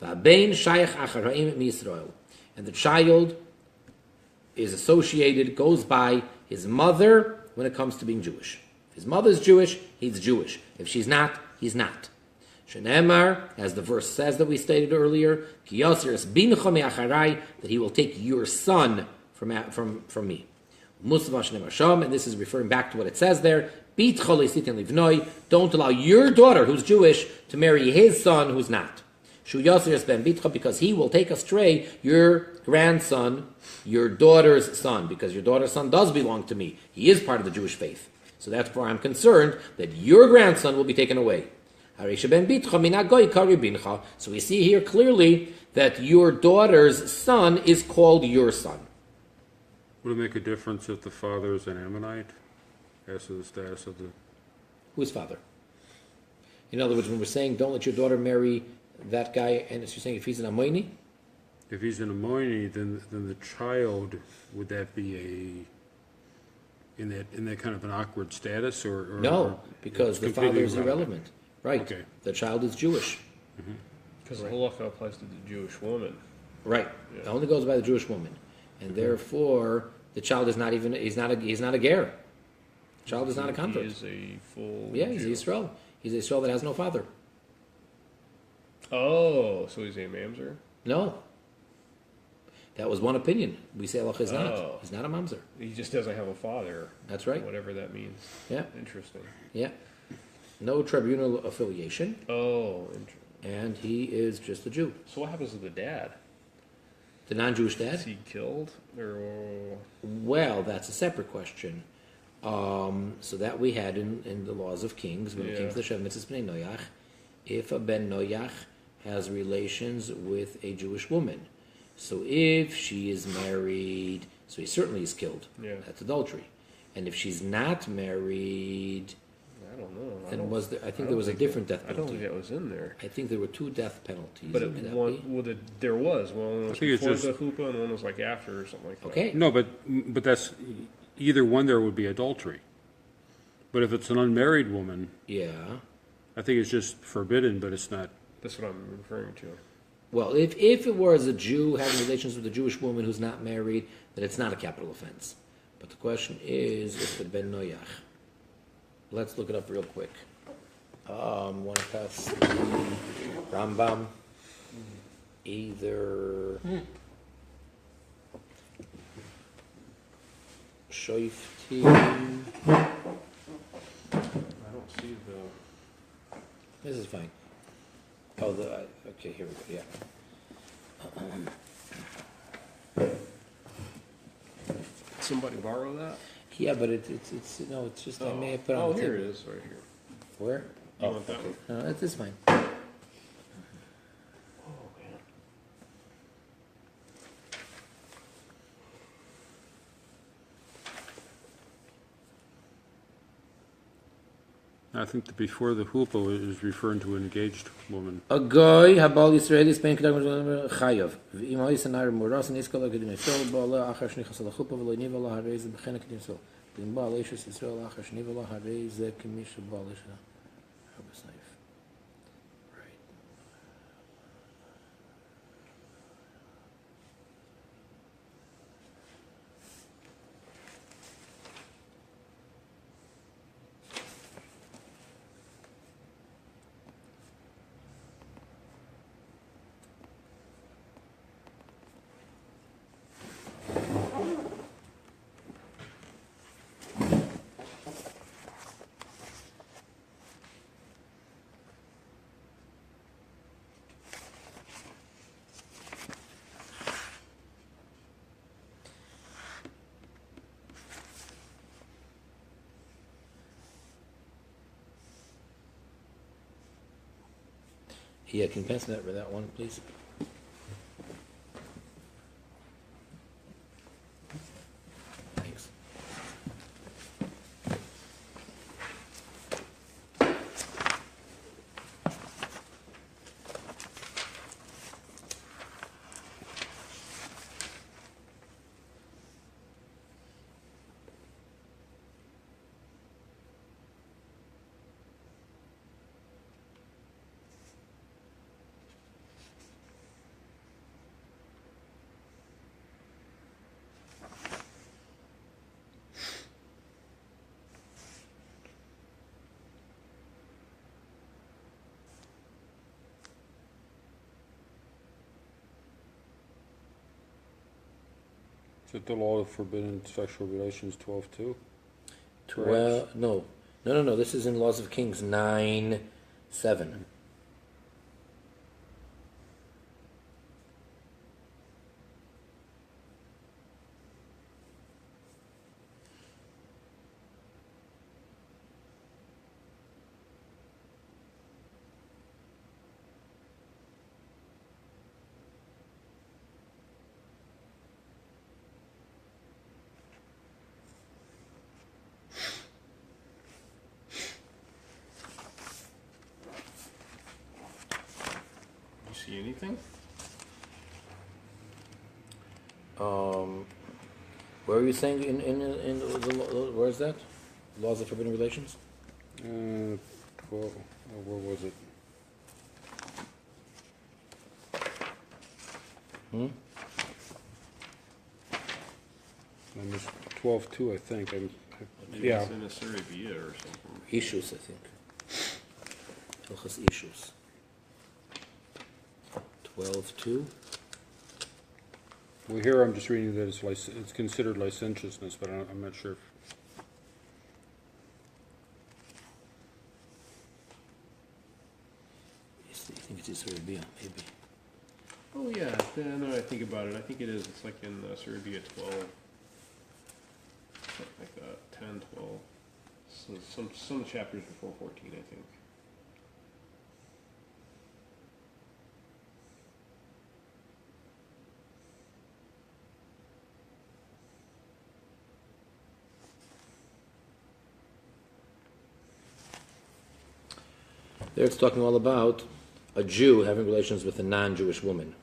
V'abein shayach achar ha'im mi-Yisrael, and the child is associated, goes by his mother when it comes to being Jewish. If his mother's Jewish, he's Jewish. If she's not, he's not. Shenemar, as the verse says that we stated earlier, Ki yosir bincha me'acharai, that he will take your son from me. And this is referring back to what it says there. Don't allow your daughter, who's Jewish, to marry his son, who's not. Because he will take astray your grandson, your daughter's son, because your daughter's son does belong to me. He is part of the Jewish faith. So that's why I'm concerned that your grandson will be taken away. So we see here clearly that your daughter's son is called your son. Would it make a difference if the father is an Ammonite, as to the status of the... Whose father? In other words, when we're saying don't let your daughter marry that guy, and you're saying if he's an Ammoni? If he's an Ammoni, then the child, would that be in that kind of an awkward status, or No, because the father is irrelevant. Right. Okay. The child is Jewish. Because the halakha applies to the Jewish woman. Right. Yeah. It only goes by the Jewish woman. And therefore, the child is not even, he's not a ger. The child is not a convert. He is a full Yeah, Jew. he's Yisrael. He's a Yisrael that has no father. Oh, so he's a mamzer? No. That was one opinion. We say Allah is not. Oh. He's not a mamzer. He just doesn't have a father. That's right. Whatever that means. Yeah. Interesting. Yeah. No tribunal affiliation. Oh, And he is just a Jew. so what happens to the dad? The non-Jewish dad? Is he killed? Or Well, that's a separate question. So that we had in the laws of kings, when it came to the Shev Mitzvahs Bnei Noyach, if a Ben Noyach has relations with a Jewish woman. So if she is married, so he certainly is killed. Yeah. That's adultery. And if she's not married, I don't know. then I think don't there was a think different death I don't penalty. think that was in there. I think there were 2 death penalties. But May that one, be? there was. One was think it's before just- the chuppah and one was like after or something like that. Okay. No, but that's, either one there would be adultery. But if it's an unmarried woman, Yeah. I think it's just forbidden, but it's not. That's what I'm referring to. Well, if it was a Jew having relations with a Jewish woman who's not married, then it's not a capital offense. But the question is, if the Ben Noyach. Let's look it up real quick. Want to pass the Rambam? Either Shoifti. I don't see the. This is fine. Oh, okay, here we go, yeah. Somebody borrow that? Yeah, but it's just, I may have put it on the here table. it is, right here. Where? You want that one? No, that's fine. Oh, man. I think that before the huppah is referring to an engaged woman. A guy habal Yisraeli Spain kedag chayav. V'im ha'is anar muras niskala kedim Yisrael ba'ala achar shnichas al chuppah v'lo yiniv Allah harei ze b'chena kedim Yisrael. V'im ba'al eishus Yisrael achar shniv Allah harei ze kemish ba'al eishus habasayif. Right. Yeah, can you pass that for that one, please? Thanks. Is it the law of forbidden sexual relations 12:2? No. This is in Laws of Kings 9:7. You see anything? Where are you saying in where is that? Laws of Forbidden Relations? 12. Where was it? I missed 12:2, I think. Maybe Yeah. it's in a Serbia or something. Issues, I think. Hilchos issues. 12:2. Well, here I'm just reading that it's considered licentiousness, but I'm not sure. I think it's Serbia, maybe. Oh yeah, now that I think about it, I think it is. It's like in Serbia 12, something like that, 10, 12. So some chapters before 14, I think. There it's talking all about a Jew having relations with a non-Jewish woman.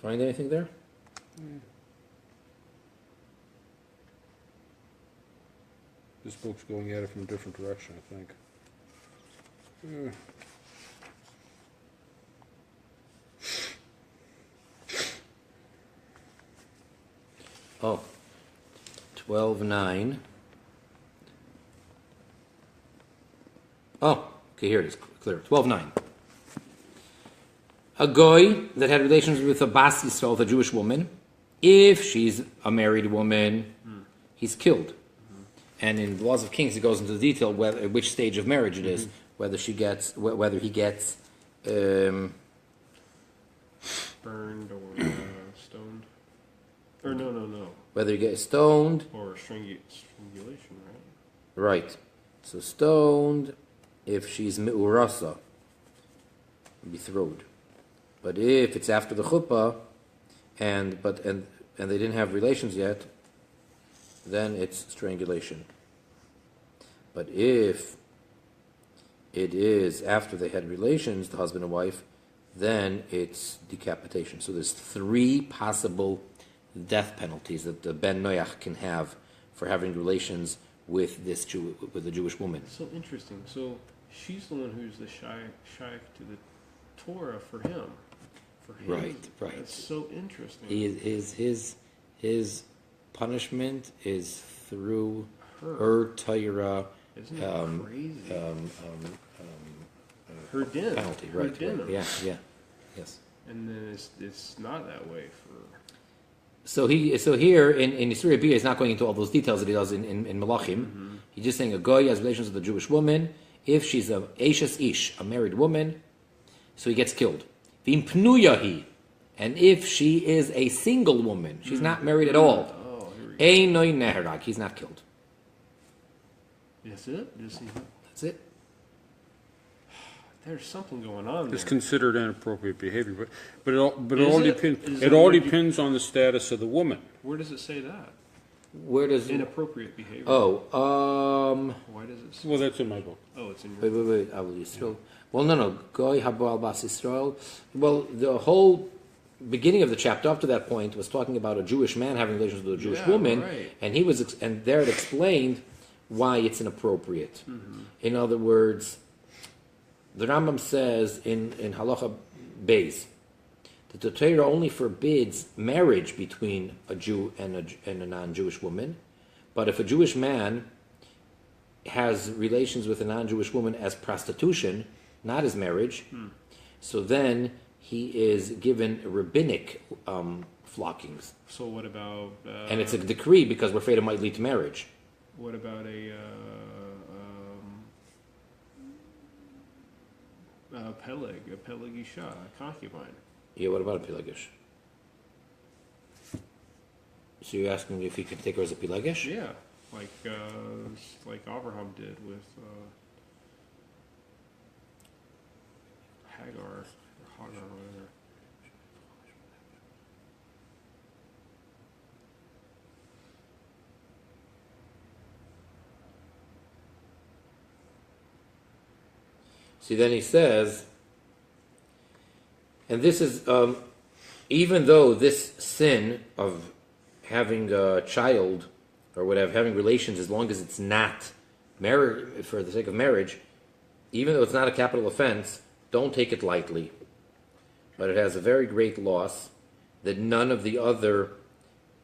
Find anything there? This book's going at it from a different direction, I think. Oh, 12:9. Oh, okay, here it is, clear. 12:9. A goy that had relations with a Bas Yisrael, with a Jewish woman, if she's a married woman, he's killed. And in the Laws of Kings, it goes into the detail which stage of marriage it is, whether he gets Burned or stoned. Or no. whether he gets stoned. Or strangulation, right? Right. So stoned, if she's me'urasa, betrothed. But if it's after the chuppah, and they didn't have relations yet, then it's strangulation. But if it is after they had relations, the husband and wife, then it's decapitation. So there's 3 possible death penalties that the Ben Noach can have for having relations with with a Jewish woman. So interesting. So she's the one who's the shaykh to the Torah for him. for him. Right. That's so interesting. His punishment is through Her. Torah Isn't that crazy? Her din. penalty. Her Right. din. Yes. And then it's not that way for. So here in Yisrael Bia, he's not going into all those details that he does in Malachim. Mm-hmm. He's just saying a goy has relations with a Jewish woman. If she's a Eishes Ish, a married woman, so he gets killed. V'im pnuyahi, and if she is a single woman, she's not married at all. Oh, here we go. Einoi neherag, he's not killed. That's it? That's it. There's something going on It's there. considered inappropriate behavior, but it Is all it? depends. Is It it all what you- depends on the status of the woman. Where does it say that? Where does Inappropriate behavior. Why does it say? Well, that's in my book. Oh, it's in your. wait, Abu Yisrael. Well, no, goy habal bas Yisrael. Well, the whole beginning of the chapter up to that point was talking about a Jewish man having relations with a Jewish Yeah, woman, right. and and there it explained why it's inappropriate. Mm-hmm. In other words, the Rambam says in Halacha Beis that the Torah only forbids marriage between a Jew and a non-Jewish woman, but if a Jewish man has relations with a non-Jewish woman as prostitution, not as marriage, so then he is given rabbinic flockings. So what about? And it's a decree because we're afraid it might lead to marriage. What about a Peleg Isha, a concubine? Yeah, what about a Pilagish? So you're asking if he could take her as a Pilagish? Yeah, like Abraham did with Hagar or whatever. See, then he says, and this is, even though this sin of having a child or whatever, having relations, as long as it's not marriage for the sake of marriage, even though it's not a capital offense, don't take it lightly. But it has a very great loss that none of the other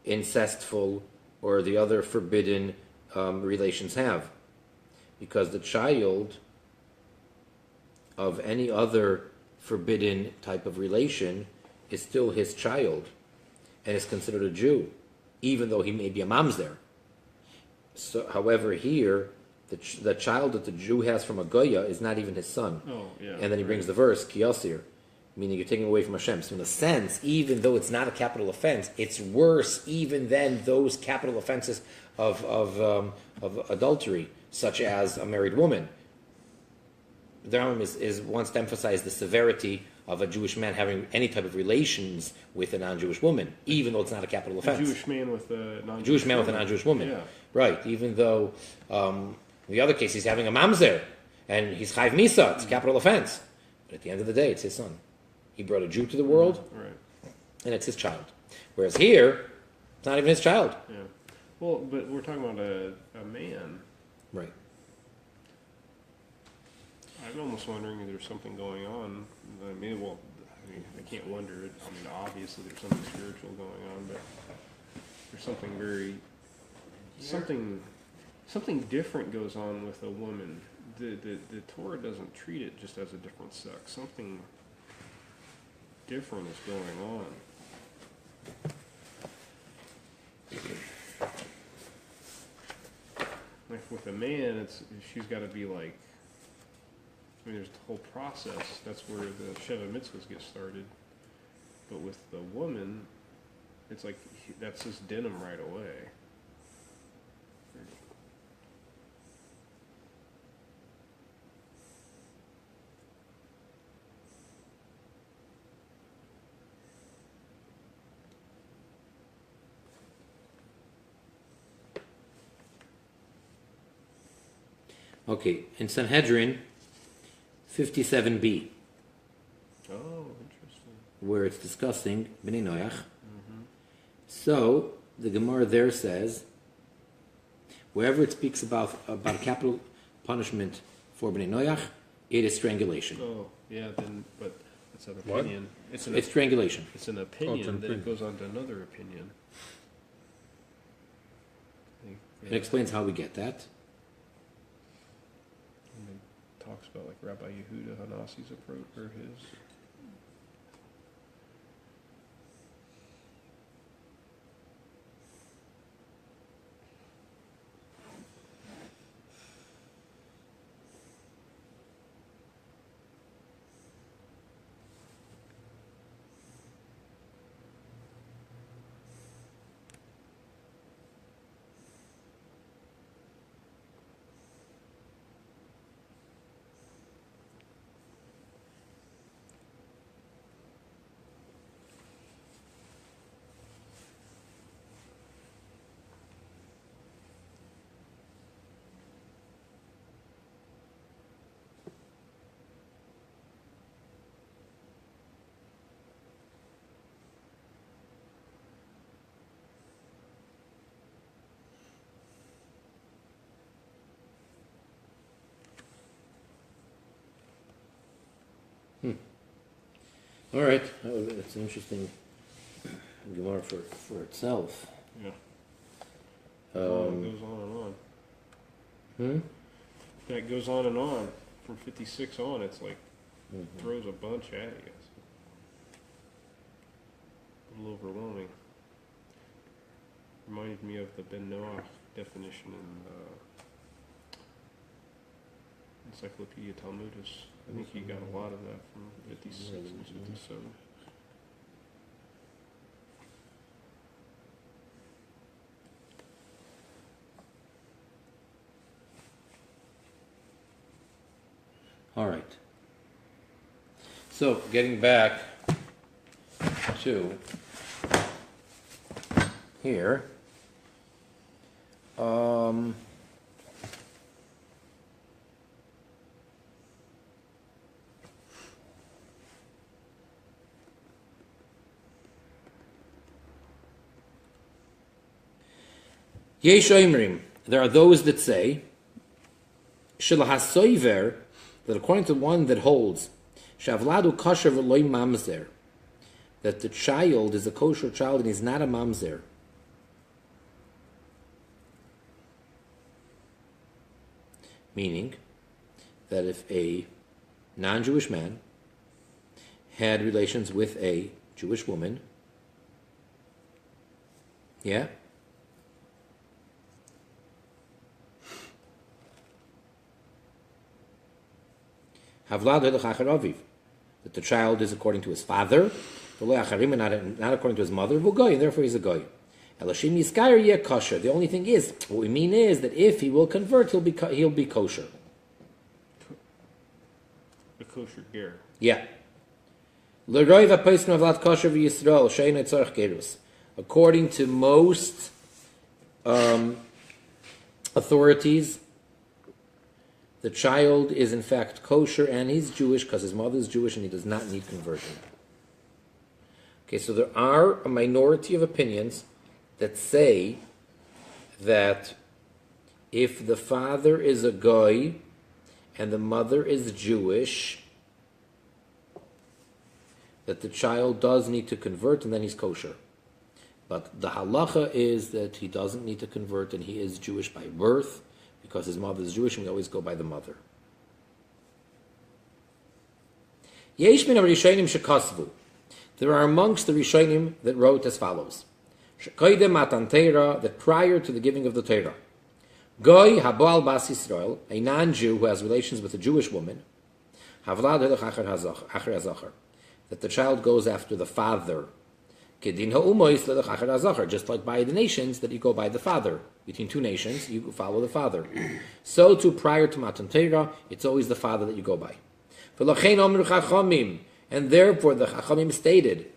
incestful or the other forbidden relations have. Because the child of any other forbidden type of relation is still his child and is considered a Jew, even though he may be a mamzer. So, however, here, the child that the Jew has from a Goya is not even his son. Oh, yeah. And then he brings the verse, Kiyasir, meaning you're taking away from Hashem. So in a sense, even though it's not a capital offense, it's worse even than those capital offenses of adultery, such as a married woman. The Rambam wants to emphasize the severity of a Jewish man having any type of relations with a non-Jewish woman, even though it's not a capital offense. A Jewish man with a non-Jewish Jewish man with a woman. non-Jewish woman. Yeah. Right, even though in the other case he's having a mamzer, and he's chayv misa, it's a capital offense. But at the end of the day, it's his son. He brought a Jew to the world, Right. and it's his child. Whereas here, it's not even his child. Yeah. Well, but we're talking about a man. Right. I'm almost wondering if there's something going on. I mean, I can't wonder. Obviously there's something spiritual going on, but there's something something different goes on with a woman. The Torah doesn't treat it just as a different sex. Something different is going on. Like with a man, she's got to be like. I mean, there's the whole process. That's where the Sheva Mitzvahs get started. But with the woman, it's like that's his denim right away. Okay, in Sanhedrin 57b, Oh, interesting. where it's discussing Bnei Noach. So the Gemara there says, wherever it speaks about capital punishment for Bnei Noach, it is strangulation. Oh, yeah. Then, but It's an What? opinion. It's triangulation. It's an opinion. an Then it opinion. goes on to another opinion. It explains how we get that. And it talks about like Rabbi Yehuda Hanasi's approach or his. All right, it's an interesting Gemara for itself. Yeah. It Um, goes on and on. hmm? That goes on and on. From 56 on, it's like throws a bunch at you. It's a little overwhelming. Reminded me of the Ben Noach definition in Encyclopedia Talmudit. I think he got a lot of that from 56 and 57. All right. So, getting back to here. Yesh Oimrim, there are those that say, Shilahasoiver, that according to one that holds, Shavladu kosher v'loy mamzer, that the child is a kosher child and he's not a mamzer. Meaning that if a non-Jewish man had relations with a Jewish woman, yeah, that the child is according to his father, and not according to his mother, and therefore he's a goy. The only thing is, what we mean is that if he will convert, he'll be kosher. The kosher ger. Yeah. According to most authorities, the child is in fact kosher and he's Jewish because his mother is Jewish and he does not need conversion. Okay, so there are a minority of opinions that say that if the father is a goy and the mother is Jewish, that the child does need to convert and then he's kosher. But the halacha is that he doesn't need to convert and he is Jewish by birth, because his mother is Jewish and we always go by the mother. Yesh min ha-rishonim shekasvu. There are amongst the Rishonim that wrote as follows. Shekoidem matan Torah, that prior to the giving of the Torah, Goy haboal bas Yisrael, a non-Jew who has relations with a Jewish woman, havlad helech acher hazachar, that the child goes after the father. Kedin ha'umois lelech acher hazachar, just like by the nations, that you go by the father. Between two nations, you follow the father. So too, prior to Matan Torah, it's always the father that you go by. V'lachein omru chachamim, and therefore the chachamim stated,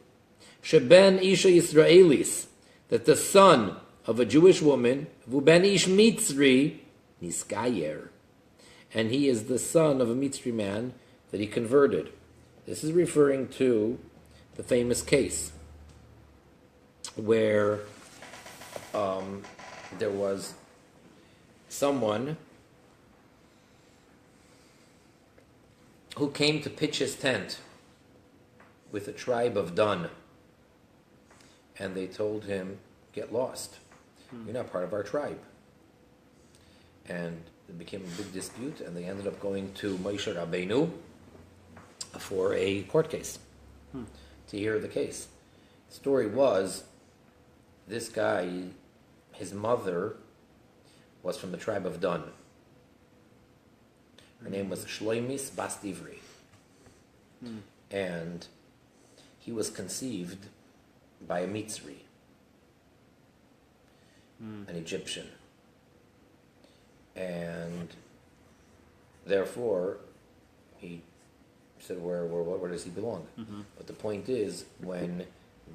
sheben isha Yisraelis, that the son of a Jewish woman, v'ben ish Mitzri, niskayer, and he is the son of a Mitzri man that he converted. This is referring to the famous case where there was someone who came to pitch his tent with the tribe of Dan. And they told him, get lost. You're not part of our tribe. And it became a big dispute, and they ended up going to Moshe Rabbeinu for a court case to hear the case. The story was, this guy, his mother was from the tribe of Dan. Her name was Shloimis Bas Divri. And he was conceived by a Mitzri, an Egyptian. And therefore, he said, where does he belong? But the point is, when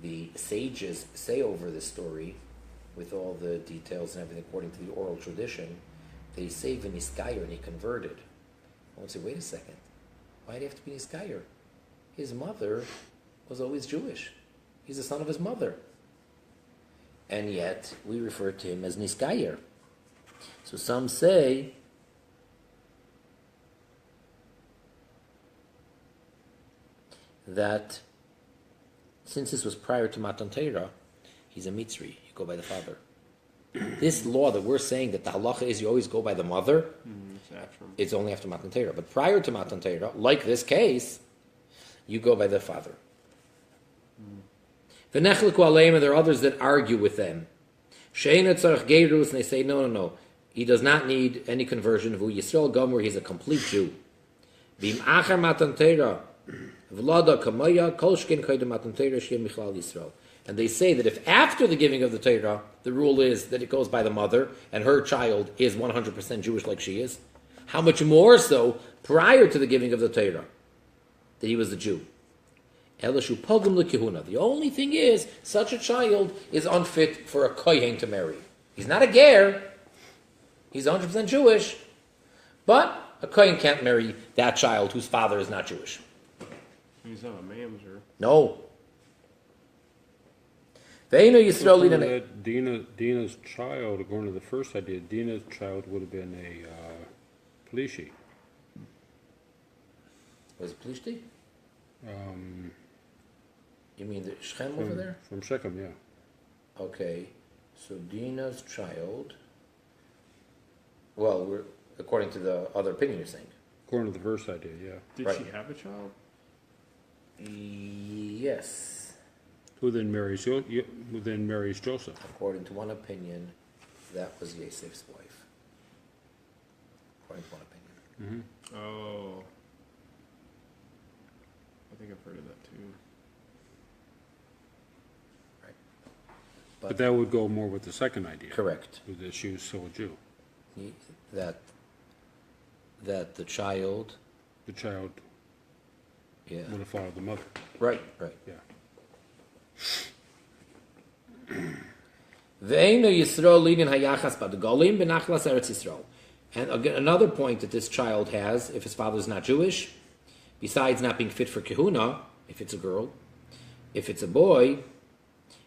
the sages say over this story, with all the details and everything according to the oral tradition, they say V'niskayer, and he converted. I would say, wait a second, why do you have to be Niskayer? His mother was always Jewish. He's the son of his mother. And yet, we refer to him as Niskayer. So some say that since this was prior to Matan Torah, he's a Mitzri. You go by the father. This law that we're saying that the halacha is you always go by the mother, it's only after Matan Torah. But prior to Matan Torah, like this case, you go by the father. V'nechliku aleim, and there are others that argue with them. She'ena tzarech geirus, and they say, no. He does not need any conversion. V'u Yisrael Gomer, he's a complete Jew. B'im achar Matan Torah, v'lada kamaya, kol shken koydem Matan Torah, shem michlal Yisrael. And they say that if after the giving of the Torah, the rule is that it goes by the mother, and her child is 100% Jewish like she is, how much more so prior to the giving of the Torah, that he was a Jew. Elishu pogum lekihuna. The only thing is, such a child is unfit for a kohen to marry. He's not a ger. He's 100% Jewish. But a kohen can't marry that child whose father is not Jewish. He's not a mamzer. No. Ve'enu Yisrael lidane. Dina's child, according to the first idea, Dina's child would have been a Plishi. Was it Plishti? You mean the Shechem over there? From Shechem, yeah. Okay. So Dina's child. Well, according to the other opinion you're saying. According to the first idea, yeah. Did Right. she have a child? Yes. Who then marries Joseph? According to one opinion, that was Yosef's wife. According to one opinion. Oh. I think I've heard of that too. Right. But that would go more with the second idea. Correct. With that she was still a Jew. That the child. The child Yeah. would have followed the mother. Right. Yeah. Ve'enu Yisrael lidin hayachas b'dagolim b'nachlas Eretz Yisrael. And again, another point that this child has, if his father is not Jewish, besides not being fit for kahuna, if it's a girl, if it's a boy,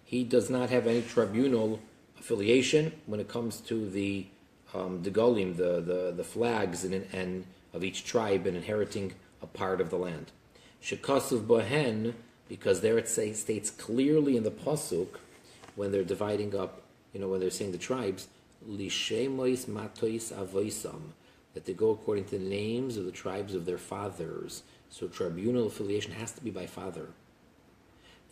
he does not have any tribunal affiliation when it comes to the degolim, the flags and of each tribe and inheriting a part of the land. Shekasuv bohen, because there it states clearly in the pasuk when they're dividing up, when they're saying the tribes, lishemois matois avoisam, that they go according to the names of the tribes of their fathers. So tribunal affiliation has to be by father.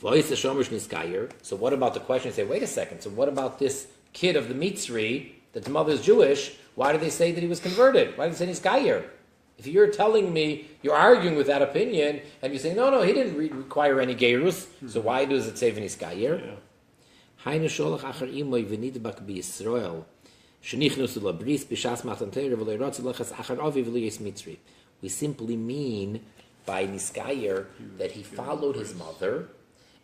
So what about the question? Say, wait a second. So what about this kid of the Mitzri that the mother is Jewish? Why do they say that he was converted? Why do they say he's Gayer? If you're telling me, you're arguing with that opinion, and you say, no, he didn't require any Gerus, so why does it say he's Gayer? Hainu sholach achar imoy v'nidbak b'Yisrael shenichnusu labris b'shas matan Torah v'leirotz lechas achar avi v'liyis Mitzri. We simply mean by Niskayer that he followed his mother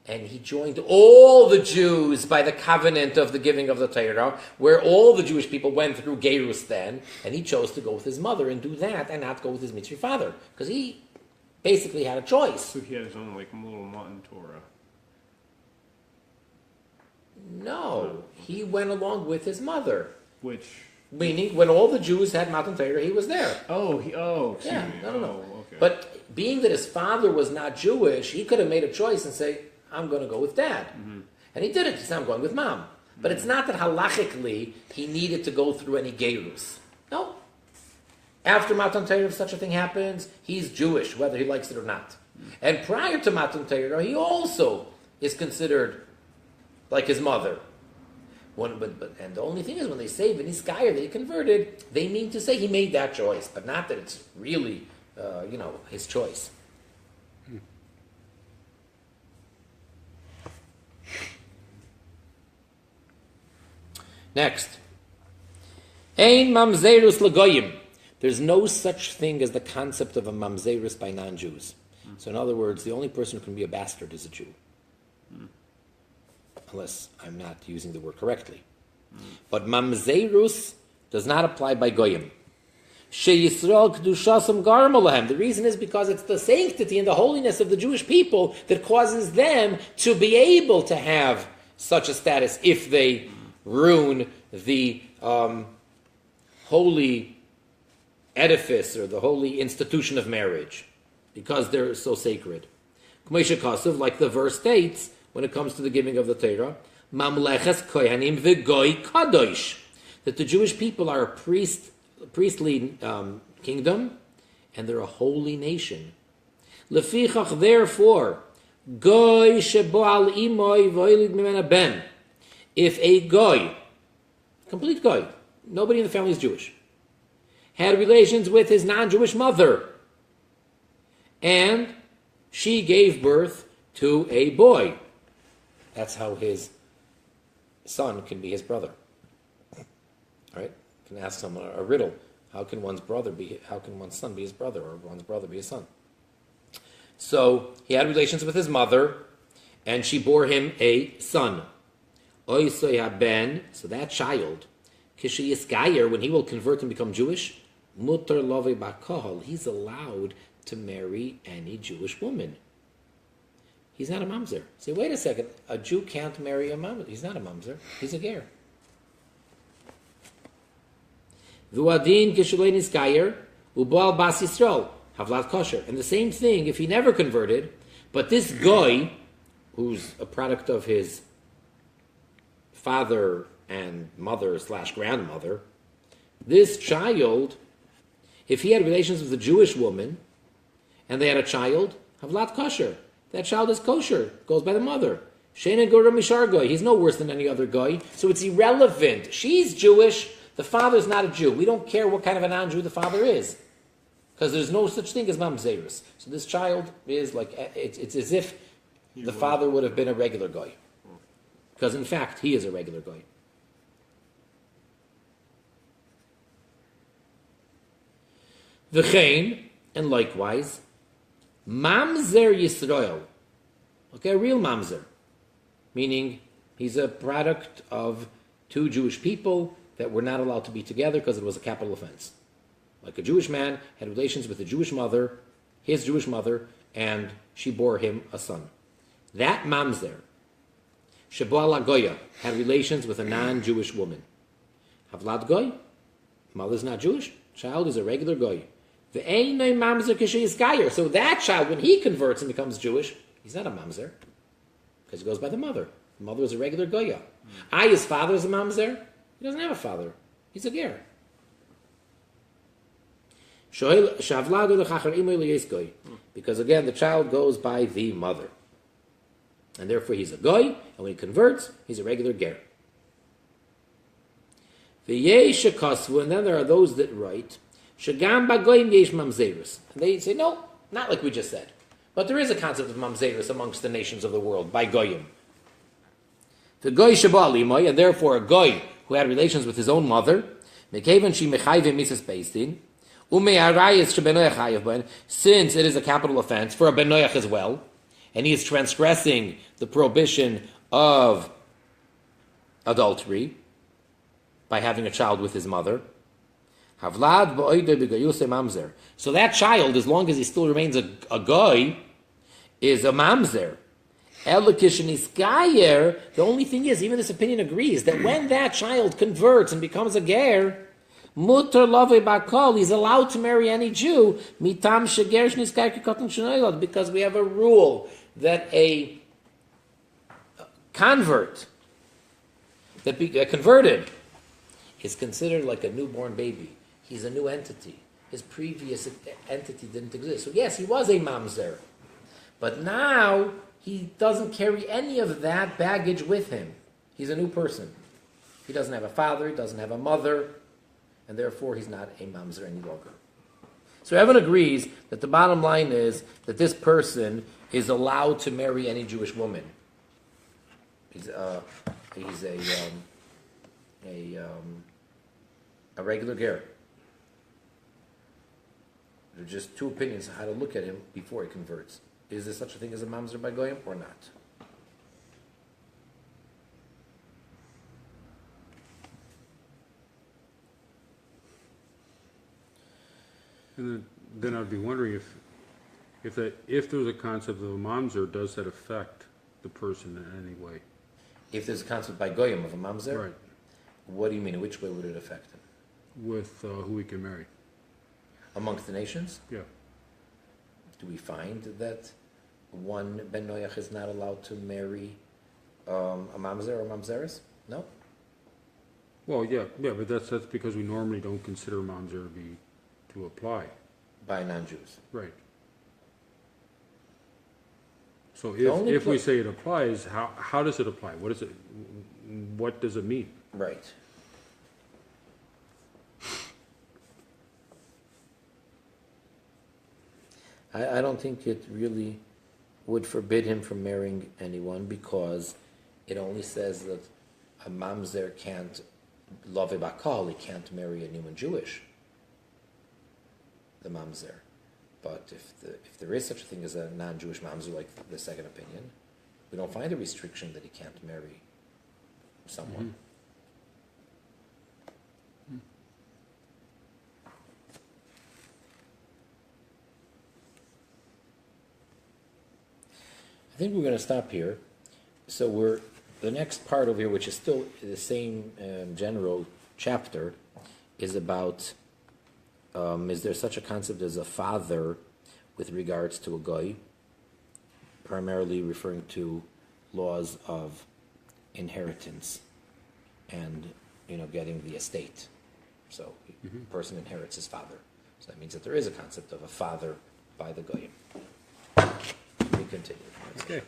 and he joined all the Jews by the covenant of the giving of the Torah, where all the Jewish people went through Gerus then, and he chose to go with his mother and do that and not go with his Mitzri father, because he basically had a choice. So he had his own little Matan Torah. No, he went along with his mother. Which? Meaning, when all the Jews had Matan Torah, he was there. Excuse me. No. Okay. But being that his father was not Jewish, he could have made a choice and say, I'm going to go with dad. And he did it. He said, I'm going with mom. But it's not that halachically he needed to go through any gerus. No. After Matan Torah, if such a thing happens, he's Jewish, whether he likes it or not. And prior to Matan Torah, he also is considered like his mother. And the only thing is, when they say V'niskayir, that he converted, they mean to say he made that choice, but not that it's really, his choice. Next. Ein mamzerus legoyim. There's no such thing as the concept of a mamzerus by non-Jews. So in other words, the only person who can be a bastard is a Jew. Unless I'm not using the word correctly. But mamzerus does not apply by goyim. Sheyisrael kedushasam garmolahem. The reason is because it's the sanctity and the holiness of the Jewish people that causes them to be able to have such a status if they ruin the holy edifice or the holy institution of marriage, because they're so sacred. Like the verse states, when it comes to the giving of the Torah, Mamleches kohanim v'goy kadosh, that the Jewish people are a priestly kingdom, and they're a holy nation. Lefichach, therefore, goy shebo al imoy v'oilid mimena ben. If a goy, complete goy, nobody in the family is Jewish, had relations with his non-Jewish mother, and she gave birth to a boy, that's how his son can be his brother. All right? You can ask someone a riddle. How can one's son be his brother, or one's brother be his son? So he had relations with his mother, and she bore him a son. Oisoy ben, so that child, kishi yiskayer, when he will convert and become Jewish, mutar love bakahol, he's allowed to marry any Jewish woman. He's not a mamzer. Say, wait a second, a Jew can't marry a mamzer. He's not a mamzer. He's a ger. V'uadin kishulein iskayer u'bal bas Yisrael havlat kosher. And the same thing if he never converted, but this goy, who's a product of his father and mother/grandmother, this child, if he had relations with a Jewish woman and they had a child, havlat kosher. That child is kosher, goes by the mother. Sheina gura mishar goy. He's no worse than any other goy, so it's irrelevant. She's Jewish, the father's not a Jew. We don't care what kind of a non-Jew the father is, because there's no such thing as mamzerus. So this child is like, it's as if the father would have been a regular goy, because in fact he is a regular goy. V'chein, and likewise, mamzer Yisrael, okay, a real mamzer, meaning he's a product of two Jewish people that were not allowed to be together because it was a capital offense. Like a Jewish man had relations with a Jewish mother, his Jewish mother, and she bore him a son. That mamzer, shebo ala goya, had relations with a non-Jewish woman. Havlad goy, mother's not Jewish, child is a regular goy. So that child, when he converts and becomes Jewish, he's not a mamzer, because he goes by the mother. The mother is a regular goya. His father is a mamzer. He doesn't have a father. He's a ger. Because again, the child goes by the mother. And therefore he's a goy, and when he converts, he's a regular ger. And then there are those that write, Shagam bagoyim yesh mamzerus. And they say, no, not like we just said. But there is a concept of mamzerus amongst the nations of the world, by goyim. The goy sheba limoy, and therefore a goy who had relations with his own mother, mekevan she mechayvim misas beistin, ume'arayis shebenoyach hayav ben, since it is a capital offense for a benoyach as well, and he is transgressing the prohibition of adultery by having a child with his mother. Havlad ba'oide b'gayuse mamzer. So that child, as long as he still remains a goy, is a mamzer. Elikish and the only thing is, even this opinion agrees, that when that child converts and becomes a ger, Mutter love bakol. He's allowed to marry any Jew. Mitam shegersh niskar kikotin shenoilad, because we have a rule that a convert that converted is considered like a newborn baby. He's a new entity. His previous entity didn't exist. So yes, he was a mamzer, but now he doesn't carry any of that baggage with him. He's a new person. He doesn't have a father, he doesn't have a mother, and therefore he's not a mamzer any longer. So everyone agrees that the bottom line is that this person is allowed to marry any Jewish woman. He's a regular ger. There are just two opinions on how to look at him before he converts. Is there such a thing as a mamzer by goyim or not? And then I'd be wondering if there's a concept of a mamzer, does that affect the person in any way? If there's a concept by goyim of a mamzer, Right. What do you mean? In which way would it affect him? With who he can marry. Amongst the nations? Yeah. Do we find that one ben noach is not allowed to marry a mamzer or mamzeres? No. Well, yeah, but that's because we normally don't consider mamzer to apply. By non-Jews. Right. So The only if we pla- say it applies, how does it apply? What does it mean? Right. I don't think it really would forbid him from marrying anyone, because it only says that a mamzer can't love a bakal, he can't marry anyone Jewish. The mamzer. But if there is such a thing as a non-Jewish mamzer, like the second opinion, we don't find a restriction that he can't marry someone. I think we're going to stop here. So the next part over here, which is still the same general chapter, is about is there such a concept as a father with regards to a goy, primarily referring to laws of inheritance and getting the estate. So a person inherits his father. So that means that there is a concept of a father by the goyim. We continue. Okay.